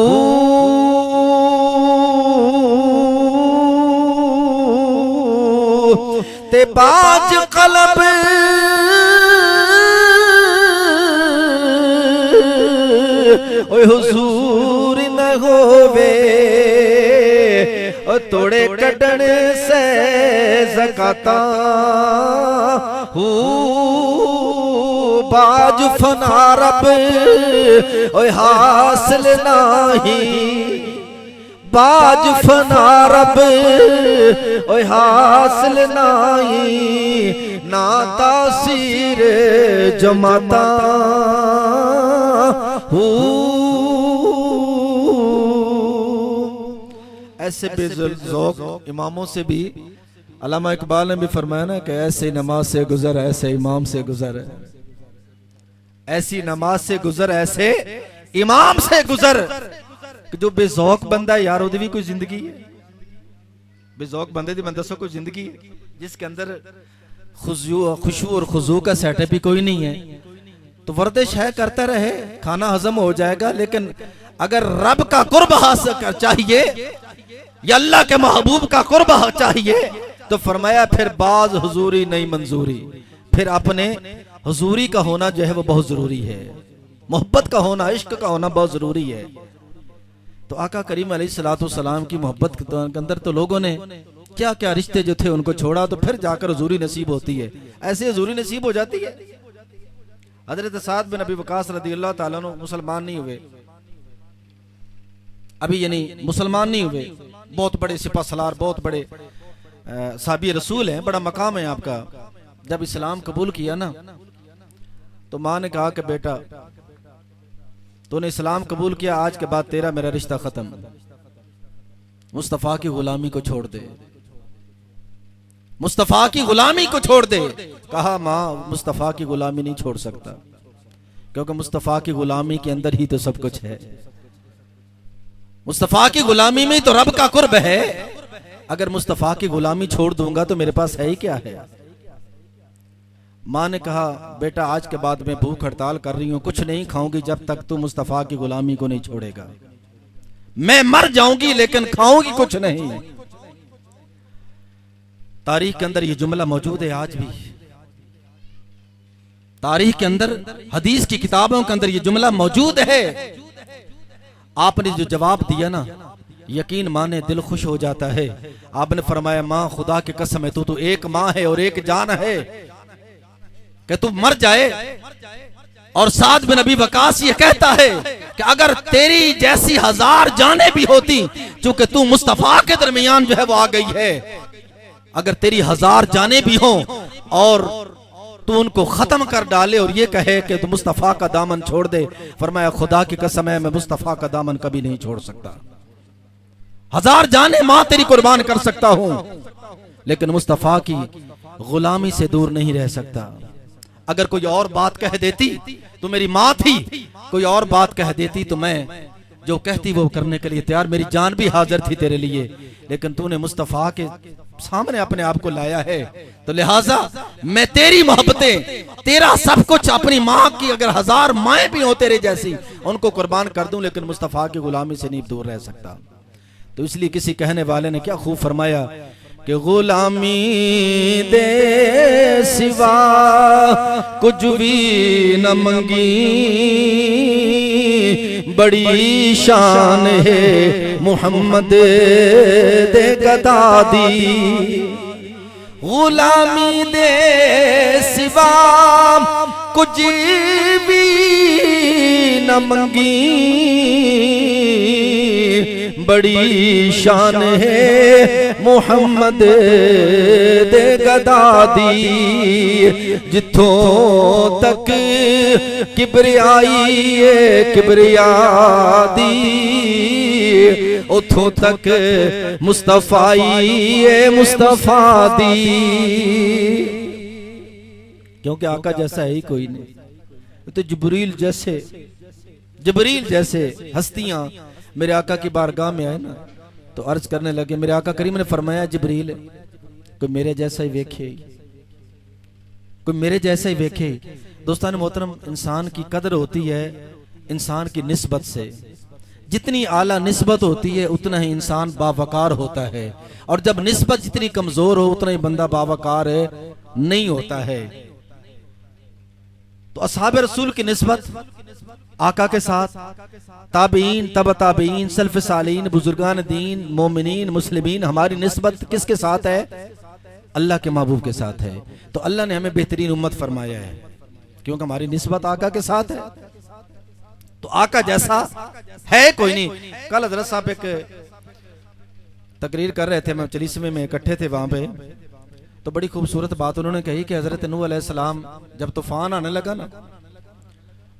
ते बाज कलब ओए हुजूर न होवे ओ तोड़े कटन से ज़काता हो। बाज फना रब ओए हासिल नहीं, बाज फना रब ओए हासिल नहीं, ना तासीर जमाता हो। ऐसे बेज़ौक़ इमामों से भी अल्लामा इकबाल ने भी फरमाया ना कि ऐसे नमाज से गुजर ऐसे इमाम से गुजर, ऐसी नमाज से गुजर ऐसे इमाम से गुजर। जो बेज़ौक़ बंदा है यार, भी कोई जिंदगी है, बेज़ौक़ बंदे दी बंदा कोई जिंदगी है जिसके अंदर खुशू और खुजू का सेटअप ही कोई नहीं है, तो वर्जिश है करता रहे, खाना हजम हो जाएगा। लेकिन अगर रब का कुर्ब हासिल चाहिए या अल्लाह के महबूब का कुर्ब चाहिए तो फरमाया फिर बाज हुजूरी नहीं मंजूरी, फिर अपने हुजूरी का होना जो है वो बहुत जरूरी है, मोहब्बत का होना, इश्क का होना बहुत जरूरी है। तो आका करीम अलैहिस्सलाम की मोहब्बत के अंदर तो लोगों ने क्या क्या रिश्ते जो थे उनको छोड़ा, तो फिर जाकर हुजूरी नसीब होती है। ऐसे हुजूरी नसीब हो जाती है। हजरत साद बिन अबी वक़ास रज़ियल्लाहु ताला अन्हु मुसलमान नहीं हुए अभी, यानी मुसलमान नहीं हुए, बहुत बड़े सिपा सलार, बहुत बड़े साहबी रसूल हैं, बड़ा मकाम है आपका। जब इस्लाम कबूल किया ना तो माँ ने कहा कि बेटा तूने इस्लाम कबूल किया, आज के बाद तेरा मेरा रिश्ता खत्म, मुस्तफ़ा की गुलामी को छोड़ दे, मुस्तफ़ा की गुलामी को छोड़ दे। कहा माँ मुस्तफ़ा की गुलामी नहीं छोड़ सकता, क्योंकि मुस्तफ़ा की गुलामी के अंदर ही तो सब कुछ है, मुस्तफ़ा की गुलामी में तो रब का कुर्ब है। अगर मुस्तफ़ा की गुलामी छोड़ दूंगा तो मेरे पास है ही क्या है। माँ ने कहा बेटा आज के बाद मैं भूख हड़ताल कर रही हूँ, कुछ नहीं खाऊंगी जब तक तू मुस्तफ़ा की गुलामी को नहीं छोड़ेगा। मैं मर जाऊंगी लेकिन खाऊंगी कुछ नहीं। तारीख के अंदर ये जुमला मौजूद है आज भी, तारीख के अंदर, हदीस की किताबों के अंदर ये जुमला मौजूद है। आपने जो जवाब दिया ना, यकीन माने दिल खुश हो जाता है। आपने फरमाया माँ खुदा की कसम है, तू तो एक माँ है और एक जान है कि तू मर जाए। और साद बिन अबी वक़ास ये कहता है कि अगर तेरी जैसी 1000 जानें भी होती, चूंकि तू मुस्तफ़ा के दरमियान जो है वो आ गई है, अगर तेरी 1000 जानें भी हों और तू उनको खत्म कर डाले और ये कहे कि तू मुस्तफ़ा का दामन छोड़ दे, फरमाया खुदा की कसम है मैं मुस्तफ़ा का दामन कभी नहीं छोड़ सकता। 1000 जानें मां तेरी कुर्बान कर सकता हूं, लेकिन मुस्तफ़ा की गुलामी से दूर नहीं रह सकता। अगर कोई और बात कह देती तो मेरी माँ थी, कोई और बात कह देती तो मैं जो कहती वो करने के लिए तैयार, मेरी जान भी हाजिर थी तेरे लिए, लेकिन तूने मुस्तफ़ा सामने अपने आप को लाया है, तो लिहाजा मैं तेरी मोहब्बतें, तेरा सब कुछ, अपनी माँ की अगर 1000 माएँ भी हो तेरे जैसी, उनको कुर्बान कर दूं, लेकिन मुस्तफ़ा की गुलामी से नहीं दूर रह सकता। तो इसलिए किसी कहने वाले ने क्या खूब फरमाया कि गुलामी दे सिवा कुछ भी न मंगी, बड़ी शान है मोहम्मद दे गदा दी। गुलामी दे सिवा कुछ भी न मंगी, बड़ी शान है मोहम्मद दे गदा दी। जिथों तक किबरियाई किबरिया दी, उथों तक मुस्तफाई मुस्तफा दी। क्योंकि आका जैसा है ही कोई नहीं। तो जिब्रील जैसे हस्तियां मेरे आका की बारगाह में आए ना, तो अर्ज करने लगे, मेरे आका करीम ने फरमाया जिब्रील कोई मेरे जैसा ही वेखे, कोई मेरे जैसा ही वेखे। दोस्तान मोहतरम, इंसान की कदर होती है इंसान की निस्बत से। जितनी आला निस्बत होती है उतना ही इंसान बावकार होता है, और जब निस्बत जितनी कमजोर हो उतना ही बंदा बावकार नहीं होता है। तो असहाब रसूल की निस्बत आका के साथ, ताबीन, तब ताबीन, सल्फ सालीन, बुजुर्गान दीन, मोमिनीन, मुस्लिमीन, हमारी निस्बत किसके साथ है? अल्लाह के महबूब के साथ है। तो अल्लाह ने हमें बेहतरीन उम्मत फरमाया है, क्योंकि हमारी निस्बत आका के साथ है। तो आका जैसा है कोई नहीं। कल हजरत साहब एक तकरीर कर रहे थे, मैं चलीसमे में इकट्ठे थे वहां पे, तो बड़ी खूबसूरत बात उन्होंने कही कि हजरत नूह अलैहिस्सलाम जब तूफान आने लगा ना,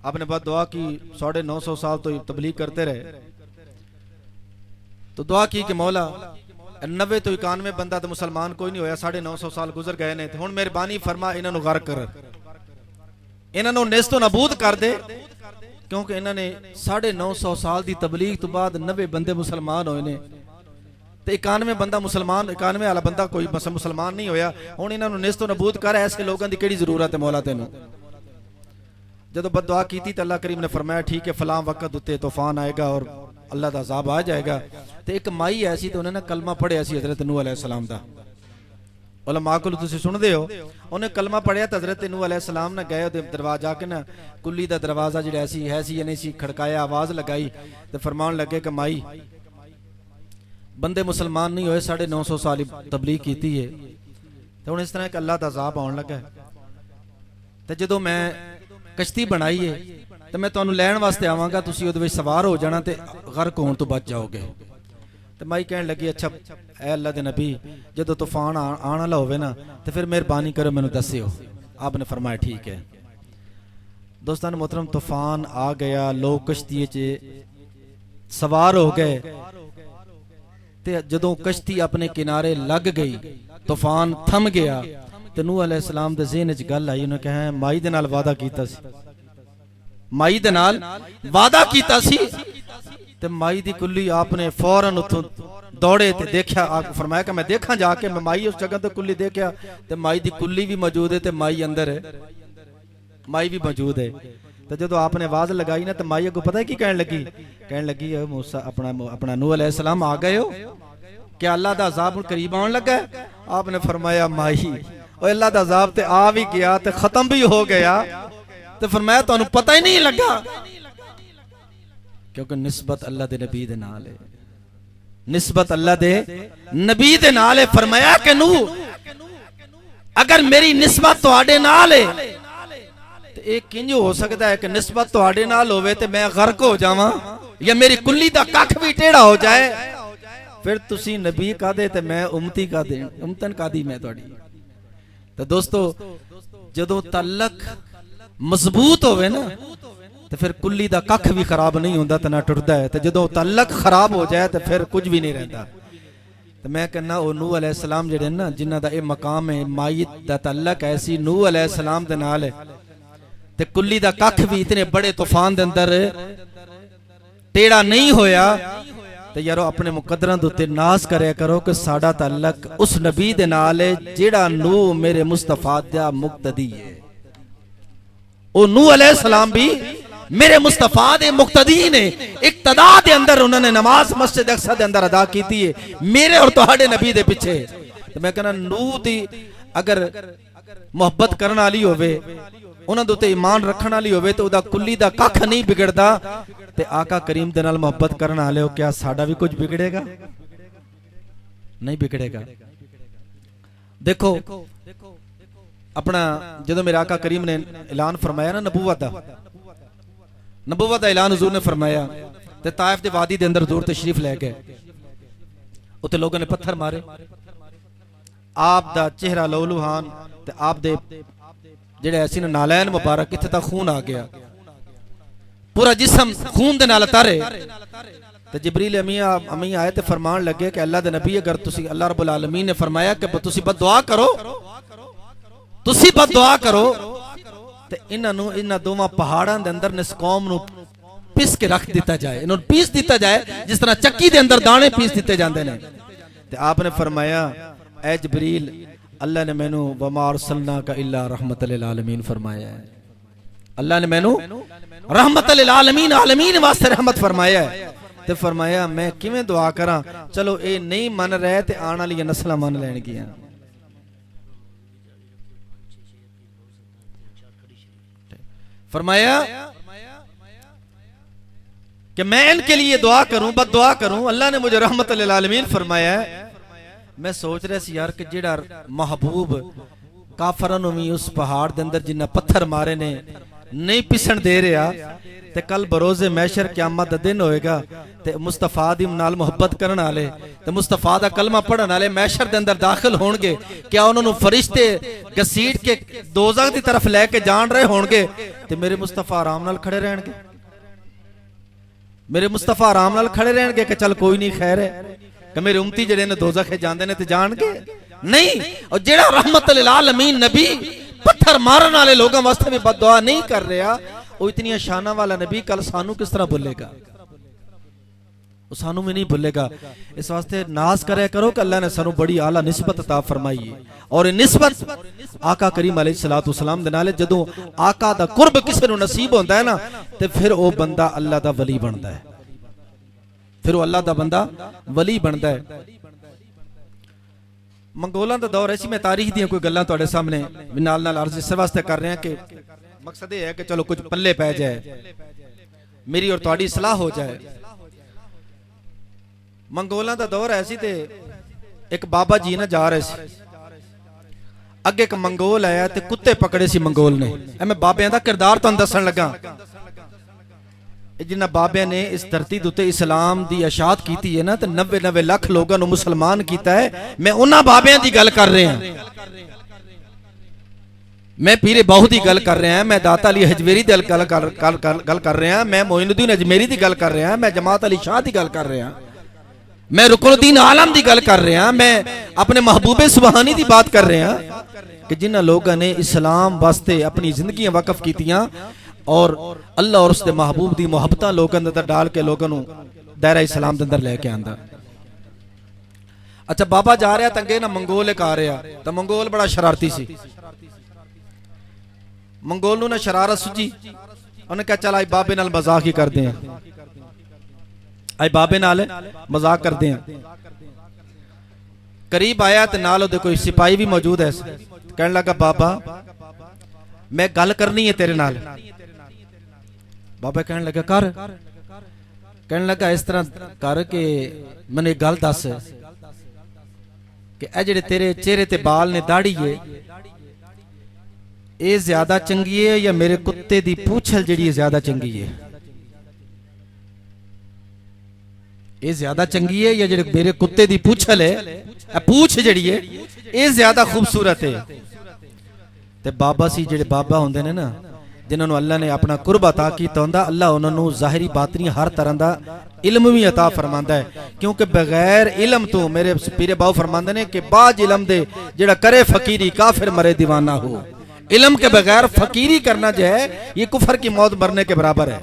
आपने बहुत दुआ की, 950 साल तो तबलीग करते रहे, तो दुआ की कि मौला 90 तो 91 बंदा तो मुसलमान कोई नहीं होया, 950 साल गुजर गए ने, हुण मेहरबानी फरमा इन्हों गर्क कर, इन्हों नेस्तो नबूद कर दे, क्योंकि इन्होंने 950 साल की तबलीग तो बाद 90 बंदे मुसलमान होए ने, तो 91 बंदा मुसलमान, 91 वाला बंदा कोई मुसलमान नहीं होया। हुण इन्हों नेस्तो नबूद कर, ऐसे लोगों की केड़ी जरूरत है मौला तेनों। जदों बददुआ की तो अल्लाह करीम ने फरमाया ठीक है फलां वक्त उत्ते तूफान आएगा और अल्लाह दा अज़ाब आ जाएगा। तो एक माई ऐसी तो उन्हें ना कलमा पढ़िया सी हजरत नूह अलैहिस्सलाम दा, उलमा कोल तुसीं सुनदे हो, उन्हें कलमा पढ़िया तो हजरत नूह अलैहिस्सलाम ने गए दरवाजा जाके ना, कुली दा दरवाजा जिहड़ा ऐसी है सी नहीं सी, खड़काया, आवाज लगाई तो फरमान लगे कि माई बंदे मुसलमान नहीं होए, 950 साल तबलीग की है, तो हुण इस तरह एक अल्लाह दा अज़ाब आउण लगा। तो जदों मैं कश्ती बनाई है तो मैं तुहानूं लैण वास्ते आवांगा, तुसीं उहदे विच सवार हो जाना ते गर्क होण तो बच जाओगे। तो माई कहण लगी अच्छा ऐ अल्लाह दे नबी जदों तूफान आण वाला होवे ना तो फिर मेहरबानी करो मैनूं दस्सिओ। आपने फरमाया ठीक है। दोस्तान मोहतरम, तूफान आ गया, लोग कश्ती च सवार हो गए, ते जदों कश्ती अपने किनारे लग गई, तूफान थम गया, तो नूह अलैहिस्सलाम दे ज़हन च गल आई, उन्हें कहा माई दे नाल वादा कीता सी, माई दे नाल वादा कीता सी। ते माई दी कुल्ली आपने फौरन उथों दौड़े ते देखा, आप फरमाया कि मैं देखा जाके, मैं माई उस जगह ते कुल्ली देखा ते माई दी कुल्ली भी मौजूद है ते माई अंदर है, माई भी मौजूद है। तो जदों आपने आवाज लगाई ना तो माई अगों पता है की कहन लगी मूसा अपना नूह अलैहिस्सलाम आ गए हो, क्या अल्लाह दा अज़ाब करीब आउण लगा? आपने फरमाया माई अल्लाह दा अज़ाब ते आ भी गया ते खत्म भी हो गया, तो फरमाया तुहानूं पता ही नहीं लगा, क्योंकि निस्बत अल्लाह दे नबी दे नाल है, निस्बत अल्लाह दे नबी दे नाल है। फरमाया कि नूह अगर मेरी निस्बत तुहाडे नाल है तो एक किंज हो सकता है कि निस्बत तुहाडे नाल होवे ते मैं गर्क हो जावां या मेरी कुल्ली दा कख भी टेढ़ा हो जाए, फिर तुसी नबी कादे ते मैं उम्मती कादे, उम्मतन कादी मैं तुहाडी। तो दोस्तों जदों तल्लक मजबूत होवे ना तो फिर कुल्ली दा कख भी खराब नहीं होंदा ते ना टुटदा है, तो जदों तल्लक खराब हो जाए तो फिर कुछ भी नहीं रहता। तो मैं कहना वो नूह अलैहिस्सलाम जिहड़े ना जिन्हां दा ये मकाम है, माई दा तल्लक ऐसी नूह अलैहिस्सलाम दे नाल है, ते कुल्ली दा कख भी इतने बड़े तूफान दे अंदर टेढ़ा नहीं होया, ते यारो अपने मुकद्दरां दे उत्ते नाज करया करो कि साडा ताल्लुक उस नबी दे नाल है जेड़ा नूह मेरे मुस्तफा दा मुक्तदी है। ओ नूह अलैहिस्सलाम भी मेरे मुस्तफा दे मुक्तदी ने, इक्तदा दे अंदर उन्होंने नमाज मस्जिद अक्सा दे अंदर अदा की है मेरे और तुहाडे नबी दे पिछे। तो मैं कहना नूह दी अगर मोहब्बत करने वाली होवे, उन्हां दे उत्ते ईमान रखने वाली होवे तो उदा कुल्ली दा कख नहीं बिगड़दा। ते आका करीम दे नाल मोहब्बत करने वाले हो, क्या साडा भी कुछ बिगड़ेगा? नहीं बिगड़ेगा। देखो अपना जदों मेरे आका करीम ने ऐलान फरमाया ना नबूवत दा ऐलान हुजूर ने फरमाया ते ताइफ दे वादी दे अंदर हुजूर तशरीफ ले गए। उत्ते लोगों ने पत्थर मारे, आप दा चेहरा लौलुहान ते आप दे जेड़े ऐसी नालैन मुबारक इत्थे तक खून आ गया, पूरा जिस्म खून दे नाल तारे। ते जिब्रील अमी आए ते फरमान लगे कि अल्लाह दे नबी अगर तुसी अल्लाह रब्बुल आलमीन ने फरमाया कि तुसी बददुआ करो, तुसी बददुआ करो ते इन्हां दोवां पहाड़ां दे अंदर ने इस कौम नूं पीस के रख दिता जाए, इन्हां नूं पीस दिता जाए जिस तरह चक्की दे अंदर दाने पीस दिते जांदे ने। ते आपने फरमाया ऐ जिब्रील अल्लाह ने मैनू वमा अरसलनाका इल्ला रहमतल लिल आलमीन फरमाया है। अल्लाह ने मैनू रहमतल लिल आलमीन, आलमीन वास्ते रहमत फरमाया है। ते फरमाया मैं किवें दुआ करा, चलो ये नहीं मन रहे ते आने वाली नस्लां मन लैणगियां। फरमाया कि मैं इनके लिए दुआ करूं, बद दुआ करूं। अल्लाह ने मुझे रहमत लिल आलमीन फरमाया है। मैं सोच रहा सी यार कि जेड़ा महबूब काफरां नूं भी उस पहाड़ दे अंदर जिन्ना पत्थर मारे ने नहीं पिसन दे रहा, ते कल बरोज़े मैशर क़यामत दा दिन होएगा ते मुस्तफा दी नाल मुहब्बत करने वाले ते मुस्तफा दा कलमा पढ़ने वाले मैशर दे अंदर दाखिल होणगे, क्या उन्हां नूं फरिश्ते घसीट के दोज़ख दी तरफ लेके जान रहे होणगे ते मेरे मुस्तफा आराम नाल खड़े रहणगे? मेरे मुस्तफा आराम नाल खड़े रहणगे कि चल कोई नहीं खैर है कि मेरे उम्मती जेड़े ने दोज़ख जांदे ने ते जाणगे? नहीं। और जेड़ा रहमत लिल आलमीन नबी पत्थर मारन वाले लोगों वास्ते भी बददुआ नहीं कर रहा, वो इतनी शाना वाला नबी कल सानू किस तरह भूलेगा? वो सानू भी नहीं भूलेगा। इस वास्ते नाज करे करो कि अल्लाह ने सानू बड़ी आला निस्बत अता फरमाई है। और ये निस्बत आका करीम अलैहिस्सलातु वस्सलाम दे नाल जदों आका दा कुर्ब किसी नूं नसीब होंदा है ना ते फिर वो बंदा अल्लाह दा वली बनदा है, फिर वो अल्लाह दा बंदा वली बनदा है। मंगोलां दा दौर ऐसी, मैं तारीख दी कोई गल्लां तुहाडे सामने नाल नाल अर्ज इस वास्ते कर रहे हैं कि मकसद ये है कि चलो कुछ पल्ले पै जाए, मेरी और तुहाडी सलाह हो जाए। मंगोलां दा दौर ऐसी ते एक बाबा जी ना जा रहे सी, अगे एक मंगोल आया ते कुत्ते पकड़े सी मंगोल ने। मैं बाबियां दा किरदार तुहानूं दस्सण लगा। जिन्हां बाबियां ने इस धरती दे उत्ते इस्लाम दी इशाअत कीती है ना ते 90 लाख लोगों नूं मुसलमान कीता है, मैं उन्हां बाबियां दी गल कर रहा हां। मैं पीरे बाहू दी गल कर रहा, मैं दाता अली हजवेरी दी गल कर रहा, मैं मोइनुद्दीन अजमेरी दी गल कर रहा, मैं जमात अली शाह दी गल कर रहा, मैं रुकनुद्दीन आलम दी गल कर रहा, मैं अपने महबूबे सुबहानी दी बात कर रहा कि जिन्हां लोगों ने इस्लाम वास्ते अपनी जिंदगियां वकफ कीतियां और अल्लाह और उसके महबूब दी मुहब्बतां लोगों अंदर डाल के लोगों नूं दायरा इस्लाम दे अंदर लेके आंदा। अच्छा बाबा जा रहा तंगे ना मंगोल एक आ रहा, तो मंगोल बड़ा शरारती सी। मंगोल नूं ना शरारत सुझी, उन्हें कहा चल आज बाबे नाल मजाक ही करते हैं, आज बाबे नाल मजाक करते हैं। करीब आया तो नाल उहदे कोई सिपाही भी मौजूद है, कहने लगा बाबा मैं गल करनी है तेरे नाल। बाबा कहने लगा कर, कहने लगा इस तरह कर के मैंने गल दस कि ए जेड़े तेरे चेहरे ते बाल ने दाढ़ी है ये ज्यादा चंगी है या मेरे कुत्ते दी पूंछल जेड़ी ज्यादा चंगी है? ये ज्यादा चंगी है या जेड़े मेरे कुत्ते दी पूंछल है, पूंछ जेड़ी है ये ज्यादा खूबसूरत है? ते बाबा सी जेड़े बाबा होंदे ने ना जिन्होंने अल्लाह ने अपना कुर्ब अता कीता हुंदा, अल्लाह उन्होंने जाहिरी बातनी हर तरह का इल्म भी अता फरमांदा है। क्योंकि बगैर इल्म तो मेरे पीरे बाऊ फरमांदे ने कि बाज इल्म दे जेड़ा करे फकीरी काफिर मरे दीवाना हो। इल्म के बगैर फकीरी करना जो है ये कुफर की मौत मरने के बराबर है।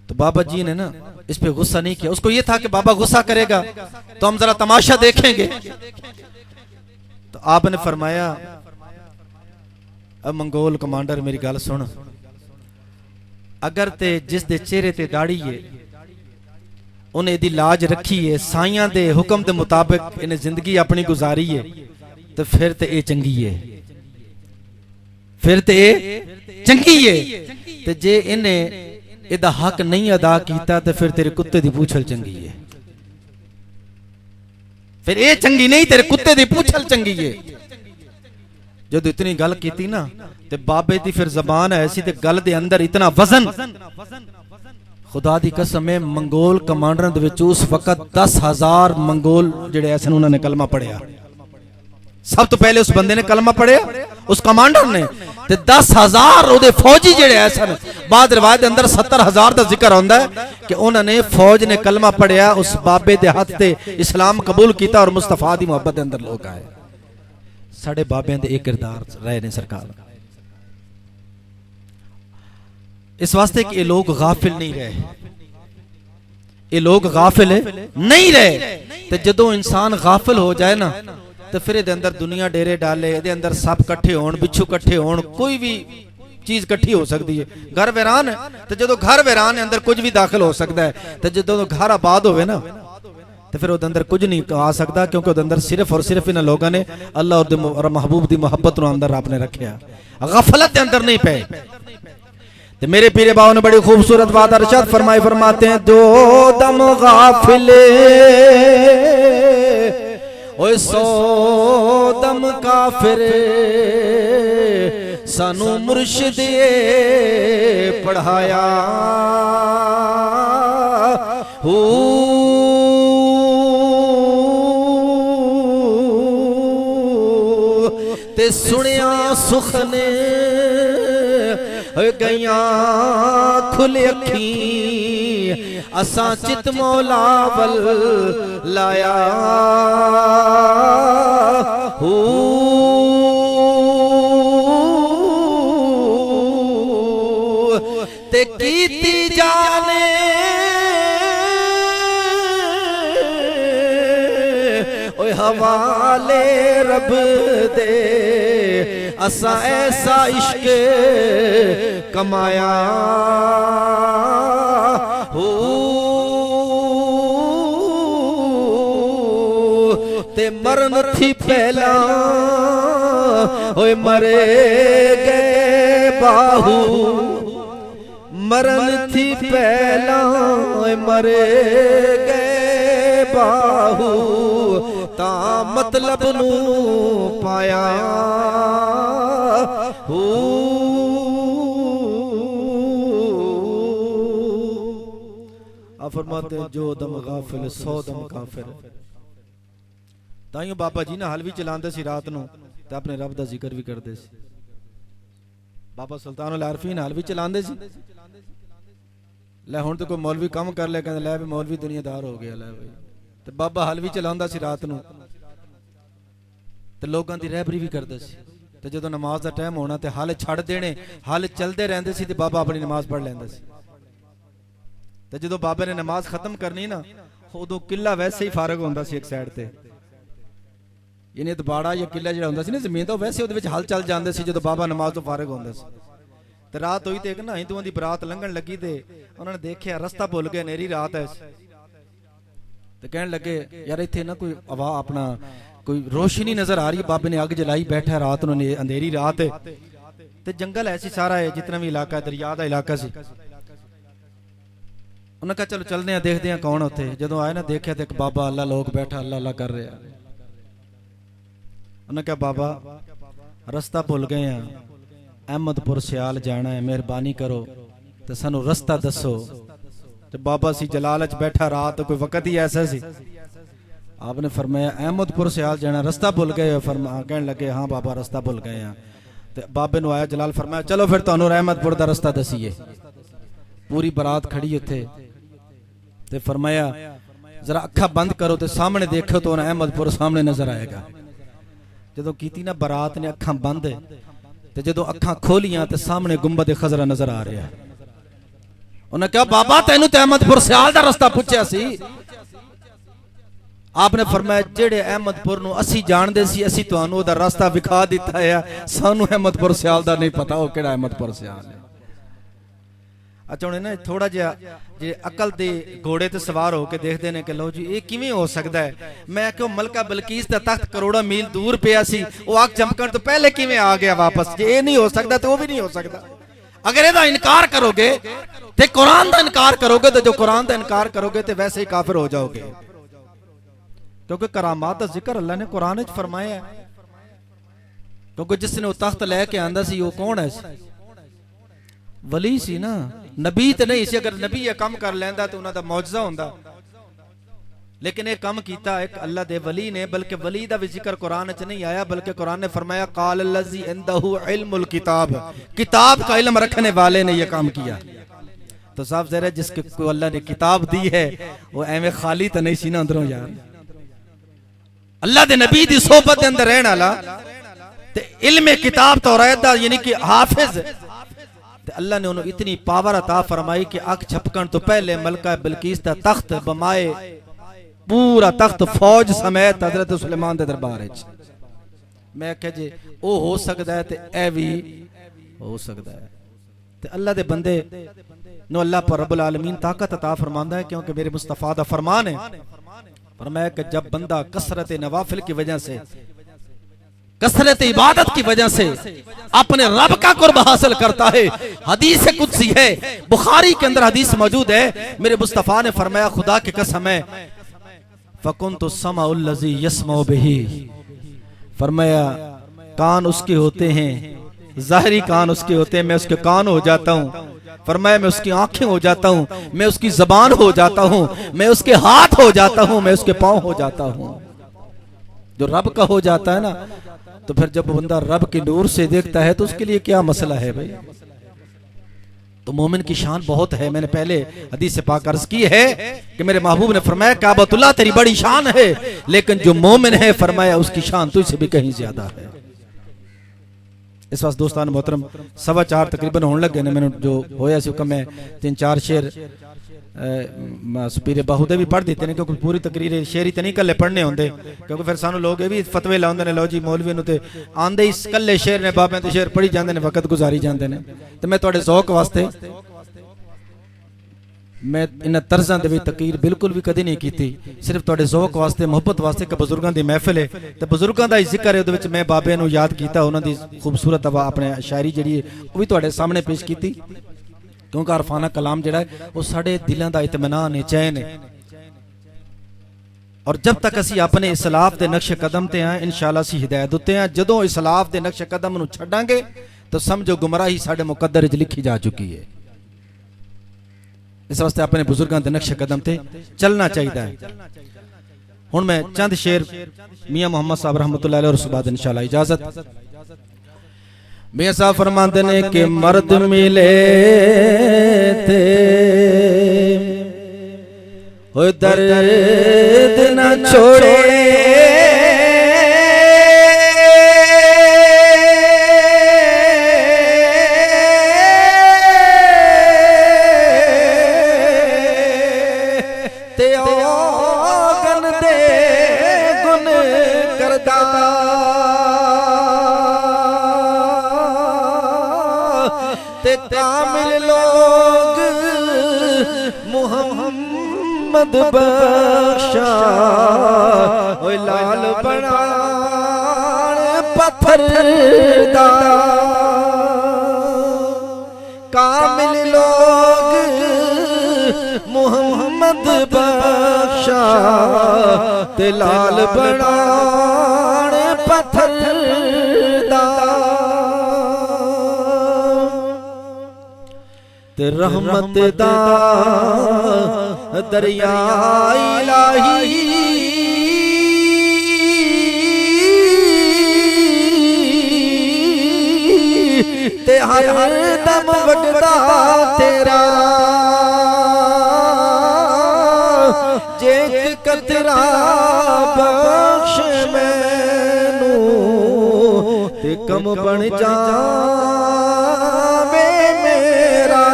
तो बाबा जी ने ना इस पे गुस्सा नहीं किया। उसको ये था कि बाबा गुस्सा करेगा तो हम जरा तमाशा देखेंगे। तो आपने फरमाया, अब मंगोल कमांडर मेरी गल सुन, अगर ते जिस दे चेहरे ते दाढ़ी है उन्हें दी लाज रखी है, साइयां दे हुक्म दे मुताबिक इन्हें जिंदगी अपनी गुजारी है, तो फिर ते ये चंगी है, फिर ते ये चंगी है। ते जे इन्हें इदा हक नहीं अदा किया तो फिर तेरे कुत्ते दी पूछल चंगी है, फिर ये चंगी नहीं, तेरे कुत्ते दी पूछल चंगी है। जब इतनी गल की ना ते बाबे दी फिर जबान ऐसी ते गल दे अंदर इतना वजन, खुदा दी कसम है मंगोल कमांडर दे विच उस वक्त 10,000 मंगोल जिहड़े ऐसे उन्होंने कलमा पढ़िया। सब तो पहले उस बंदे ने कलमा पढ़िया, उस कमांडर ने, ते 10,000 ओदे फौजी जिहड़े ऐसे। बाद रिवायत दे अंदर 70,000 दा जिक्र होंदा है कि उन्होंने फौज ने कलमा पढ़िया, उस बाबे दे हाथ ते इस्लाम कबूल किया और मुस्तफा दी मोहब्बत दे अंदर लोग आए। साडे बाबे दे एक किरदार रहे ने सरकार, इस वास्ते कि ये लोग गाफिल नहीं रहे, ये लोग गाफिल नहीं रहे। तो जदों इंसान गाफिल हो जाए ना तो फिर ये अंदर दुनिया डेरे डाले, ये अंदर सब कट्ठे होण, बिच्छू कट्ठे होण, कोई भी चीज कट्ठी हो सकती है। घर वैरान है तो जो घर वैरान है अंदर कुछ भी दाखिल हो सकता है, तो जो घर आबाद होवे ना तो फिर अंदर कुछ नहीं आ सकता, क्योंकि अंदर सिर्फ और सिर्फ इन लोगों ने अल्लाह और महबूब की मोहब्बत अंदर आपने रखा, गफलत के अंदर नहीं पे। तो मेरे पीरे बाबा ने बड़ी खूबसूरत बात अरशद फरमाई, फरमाते हैं दो दम गाफिले ओए 100 दम काफिरे, सानू मुर्शिद पढ़ाया हो। ते सुनिया सुख ने गईया खुले अखी, असा चित मौला वल लाया हो। ते कीती जाने ओए हवाले रब दे, असा ऐसा इश्क कमाया हो। ते मरन थी पहला ओए मरे गए बाहू, मरन थी पहला ओए मरे गए बाहू, ता मतलब नू पाया हो। आप फरमाते हैं जो दम गाफिल 100 दम काफिर। ताइयों बाबा जी ना हल भी चलाते सी रात नू ते अपने रब दा जिक्र भी करते सी। बाबा सुल्तानुल आरफीन हल भी चलाते सी। लै हुण तो कोई मौलवी कम कर ले, कहंदे लै भी मौलवी दुनियादार हो गया, लै भाई। ते बाबा हल भी चलांदा सी रात नू ते लोगों की रहबरी भी करदा सी। ते जदों नमाज का टाइम होना ते हल छड़ देने, हल चलते रहंदे सी ते बाबा अपनी नमाज पढ़ लैंदा सी। ते जदों बाबे ने नमाज खत्म करनी ना, उदों किला वैसे ही फारग होंदा सी एक साइड ते, यानी दबाड़ा या किला जिहड़ा होंदा सी ना जमीन दा, वैसे उहदे विच हल चल जांदे सी जदों बाबा नमाज तो फारग होंदा सी। ते रात होई ते एक ना हिंदुआं दी बरात लंघण लगी ते उन्होंने देखिया रस्ता भुल गए, नेरी रात है। ते कहण लगे यार इत्थे ना कोई हवा अपना कोई रोशनी नजर आ रही है, बाबे ने अग जलाई बैठा, रात नूं अंधेरी रात है ते जंगल ऐसी सारा है, जितना भी इलाका दरिया का इलाका सी। उन्होंने कहा चलो चलते हैं देखते हैं कौन उत्थे। जदों आए ना देखा तो एक बाबा अल्लाह लोग बैठा अल्लाह अल्लाह कर रहा। उन्होंने कहा बाबा रस्ता भुल गए हैं, अहमदपुर सियाल जाना है, मेहरबानी करो तो सानू रस्ता दसो। तो बाबा सी जलालच बैठा, रात कोई वक्त ही ऐसा सी। आपने फरमाया अहमदपुर सियाल जाना, रस्ता भुल गए? फरमा कहने लगे हाँ बाबा रस्ता भुल गए हैं। तो बाबे नूं आया जलाल, फरमाया चलो फिर तुहानूं अहमदपुर दा रस्ता दसीए। पूरी बरात खड़ी उत्थे ते फरमाया जरा अखा बंद करो तो सामने देखो तो अहमदपुर सामने नजर आएगा। जदों कीती ना बरात ने अखा बंद, तो जदों अखा खोलियां तो सामने गुंबद खजरा नजर आ रहा। उन्हें कहा बाबा तेनू तो अहमदपुर सियाल दा रास्ता पूछया सी। आपने फरमाया जेड़े अहमदपुर नू असी जानदे सी असी तुहानू ओदा रास्ता विखा दिता है, सानू अहमदपुर सियाल दा नहीं पता वो केड़ा अहमदपुर सियाल है। अच्छा हुण ना थोड़ा जिहा जे अकल दे घोड़े ते सवार होके देखदे ने कि लो जी ये किवें हो सकदा है। मैं क्यों मलका बलकीस दा तख्त करोड़ों मील दूर पिया सी, वो अग चमकण तो पहले किवें आ गया वापस। जे ये नहीं हो सकदा तो वो भी नहीं हो सकदा। अगर ਇਹਦਾ इनकार करोगे ते कुरान का इनकार करोगे तो जो कुरान का इनकार करोगे तो वैसे ही काफिर हो जाओगे, क्योंकि करामात का जिक्र अल्लाह ने कुरान में फरमाया है। क्योंकि जिसने वो तख्त लैके आंदा सी वो कौन है? वली सी ना, नबी तो नहीं सी। अगर नबी ये काम कर लेंदा तो उन्हां दा मौजज़ा हुंदा, लेकिन ये काम कीता एक अल्लाह दे वली ने। बल्कि वली दा भी जिक्र कुरान च नहीं आया, बल्कि कुरान ने फरमाया काल लज़ी इंदहु इल्मुल किताब, किताब का इल्म रखने वाले ने ये काम किया। तो साफ ज़ाहिर है जिसके को अल्लाह ने किताब दी है वो एवें खाली तो नहीं सी ना अंदरों यार। अल्लाह दे नबी दी सोहबत दे अंदर रहने वाला ते इल्म किताब तौरात दा यानी कि हाफिज, ते अल्लाह ने उन्हें इतनी पावर अता फरमाई कि अग छपकन तो पहले मलका बिलकीस दा तख्त बमाए पूरा तख्त फौज समेत हजरत सुलेमान दे दरबार है। मैं कह जे ओ हो सकदा है ते ए भी हो सकदा है। ते अल्लाह दे बंदे नो अल्लाह पर रब्बुल आलमीन ताकत अता फरमांदा है, क्योंकि मेरे मुस्तफा दा फरमान है। फरमाया कि जब बंदा कसरत नवाफिल की वजह से, कसरत इबादत की वजह से अपने रब का कुर्ब हासिल करता है। हदीस कुदसी है, बुखारी के अंदर हदीस मौजूद है। मेरे मुस्तफा ने फरमाया खुदा की कसम है फकुन्तु समाउल लज़ी यस्माउ बिही, फरमाया कान उसके होते हैं, ज़ाहिरी कान उसके होते हैं, मैं उसके कान हो जाता हूँ। फरमाया मैं उसकी आंखें हो जाता हूँ, मैं उसकी जबान हो जाता हूँ, मैं उसके हाथ हो जाता हूँ, मैं उसके पाँव हो जाता हूँ। जो रब का हो जाता है ना, तो फिर जब बंदा रब के नूर से देखता है तो उसके लिए क्या मसला है भाई। तो मोमिन की शान बहुत है। मैंने पहले हदीस से पाक अर्ज की है कि मेरे महबूब ने फरमाया काबतुल्लाह तेरी बड़ी शान है, लेकिन जो मोमिन है फरमाया उसकी शान तुझसे भी कहीं ज्यादा है। इस वास्ते दोस्तान मोहतरम 4:15 तकरीबन होने लगे ने। मैंने जो होया सी मैं 3-4 शेर पीरे बाहू दे भी पढ़ देते हैं, क्योंकि पूरी तकरीर शेर ही तो नहीं कल्ले पढ़ने होंगे, क्योंकि फिर सानू लोग ये भी फतवे लाउंदे ने लो जी मौलवी नूं ते आंदे ही कल्ले शेर ने बाबे ते शेर पढ़ी जांदे ने, वक्त गुजारी जांदे ने। ते मैं तुहाडे ज़ौक वास्ते मैं इन तर्जां दे विच तकरीर बिल्कुल भी कदी नहीं कीती, सिर्फ तुहाडे ज़ौक वास्ते मोहब्बत वास्ते कि बुजुर्गां दी महफिल है ते बुजुर्गां दा ही जिक्र है। उहदे विच मैं बाबे नूं याद कीता, उन्हां दी खूबसूरत अपने शायरी जिहड़ी वो भी तुहाडे सामने पेश कीती, क्योंकि अरफाना कलाम जिहड़ा है वो साडे दिलां दा इत्मीनान है, चैन है। और जब तक असी अपने इस्लाफ दे नक्शे कदम ते हैं इंशाअल्लाह असी हिदायत उत्ते हैं। जदों इस्लाफ दे नक्शे कदम नूं छड्डांगे तो समझो गुमराही साडे मुकद्दर च लिखी जा चुकी है। इस वास्ते अपने बुजुर्गों के नक्शे कदम ते चलना चाहिए। हुण मैं चंद शेर मियां मोहम्मद साहब रहमतुल्लाह अलैह और उस बाद इंशाअल्लाह इजाजत। मियां साहब फरमाते ने कि मर्द मिले थे हो दर्द न छोड़े, बख्शा लाल बनान पत्थर दा, कामिल लोग मुहम्मद बख्शा ते लाल बनान पत्थर दा, ते रहमत दा दरिया इलाही ते हर दम वगदा तेरा, जे कतरा बख्श मैनू ते कम बन जावे मेरा।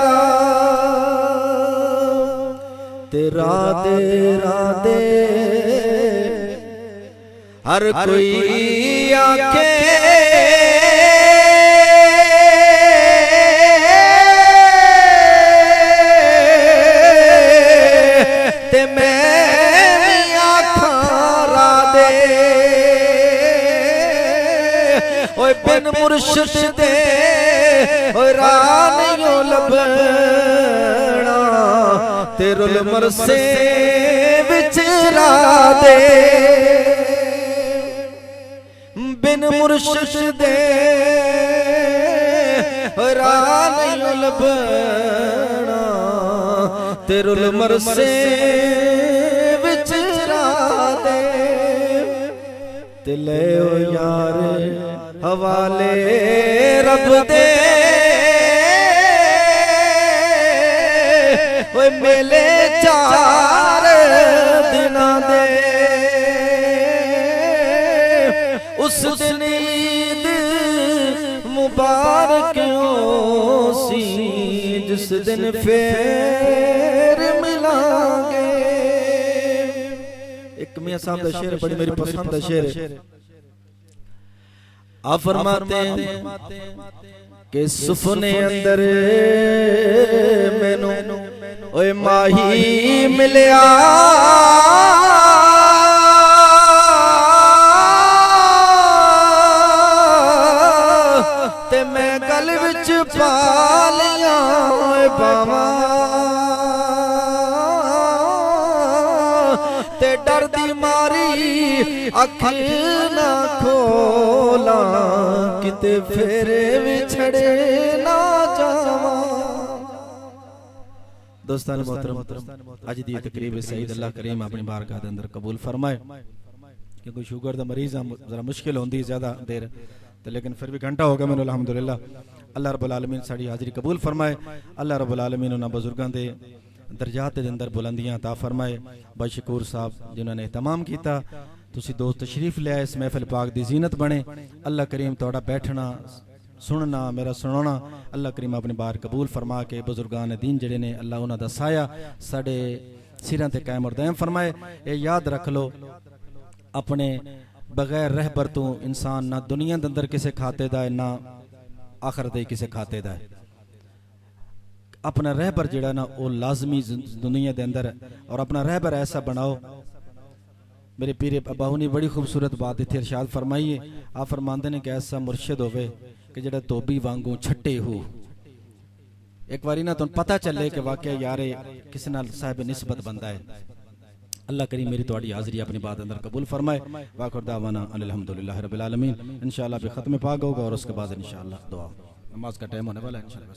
राधे राधे हर कोई आखे ते मैं आखा राधे ओए बिन मुर्शिद दे ओए राह नहीं लभना तेरुल मरसे विच राधे बिन मुर्शिद दे राह नहीं लभना तेरुल मरसे विच राधे ते ले ओ यार हवाले रब दे ओए मेले चार दिना दे उस दिन ईद मुबारक सी जिस दिन फिर मिलांगे। एक मियां साहब का शेर बड़ी मेरी पसंद का शेर है। आप फरमाते हैं कि सुफने अंदर मैनू ओए माही मिलिया ते मैं गल विच पा लिया बावा ते डर दी मारी अख ना खोला किते फेरे विछड़े ना जावा। दोस्तान मोहतरम अज दी तकरीब सईद अल्लाह करीम अपनी बारगाह दे अंदर कबूल फरमाए क्योंकि शुगर दा मरीज जरा मुश्किल होंदी ज्यादा देर तो लेकिन फिर भी घंटा हो गया मैंने अल्हम्दुलिल्लाह अल्लाह रब्बुल आलमीन साड़ी हाजिरी कबूल फरमाए। अल्लाह रब्बुल आलमीन उन्हां बुजुर्गां दे दरजात दे अंदर बुलंदियां अता फरमाए। बशकूर साहब जिन्होंने एहतमाम किया तुसी दोस्त तशरीफ ले आए इस महफिल पाक दी जीनत बने। अल्लाह करीम तुहाडा बैठना सुनना मेरा सुनाना अल्लाह करीम अपनी बार कबूल फरमा के बुजुर्गान दीन जिहड़े ने अल्लाह उन्हां दा साया साडे सिरां ते कायम और दायम फरमाए। ये याद रख लो अपने बगैर रहबर तो इंसान ना दुनिया दे अंदर किसे खाते दा है ना आखिरत दे किसे खाते दा है। अपना रहबर जिहड़ा ना वो लाजमी दुनिया दे अंदर और अपना रहबर ऐसा बनाओ। मेरे पीर बाहू ने बड़ी खूबसूरत बात इत्थे इरशाद फरमाई है। आप फरमाते ने कि ऐसा मुर्शिद होवे कि जिहड़ा धोबी वांगू छट्टे हो। एक बारी ना तुहानू पता चले कि वाकई यार किसी नाल साहिब निस्बत बंदा है। अल्लाह करीम मेरी तुहाडी हाज़री अपनी बात अंदर कबूल फरमाए। वाखिर दावाना अल्हम्दुलिल्लाह रब्बिल आलमीन। इंशाअल्लाह भी खत्म पाक होगा और उसके बाद इंशाअल्लाह दुआ नमाज का टाइम होने वाला है इंशाअल्लाह।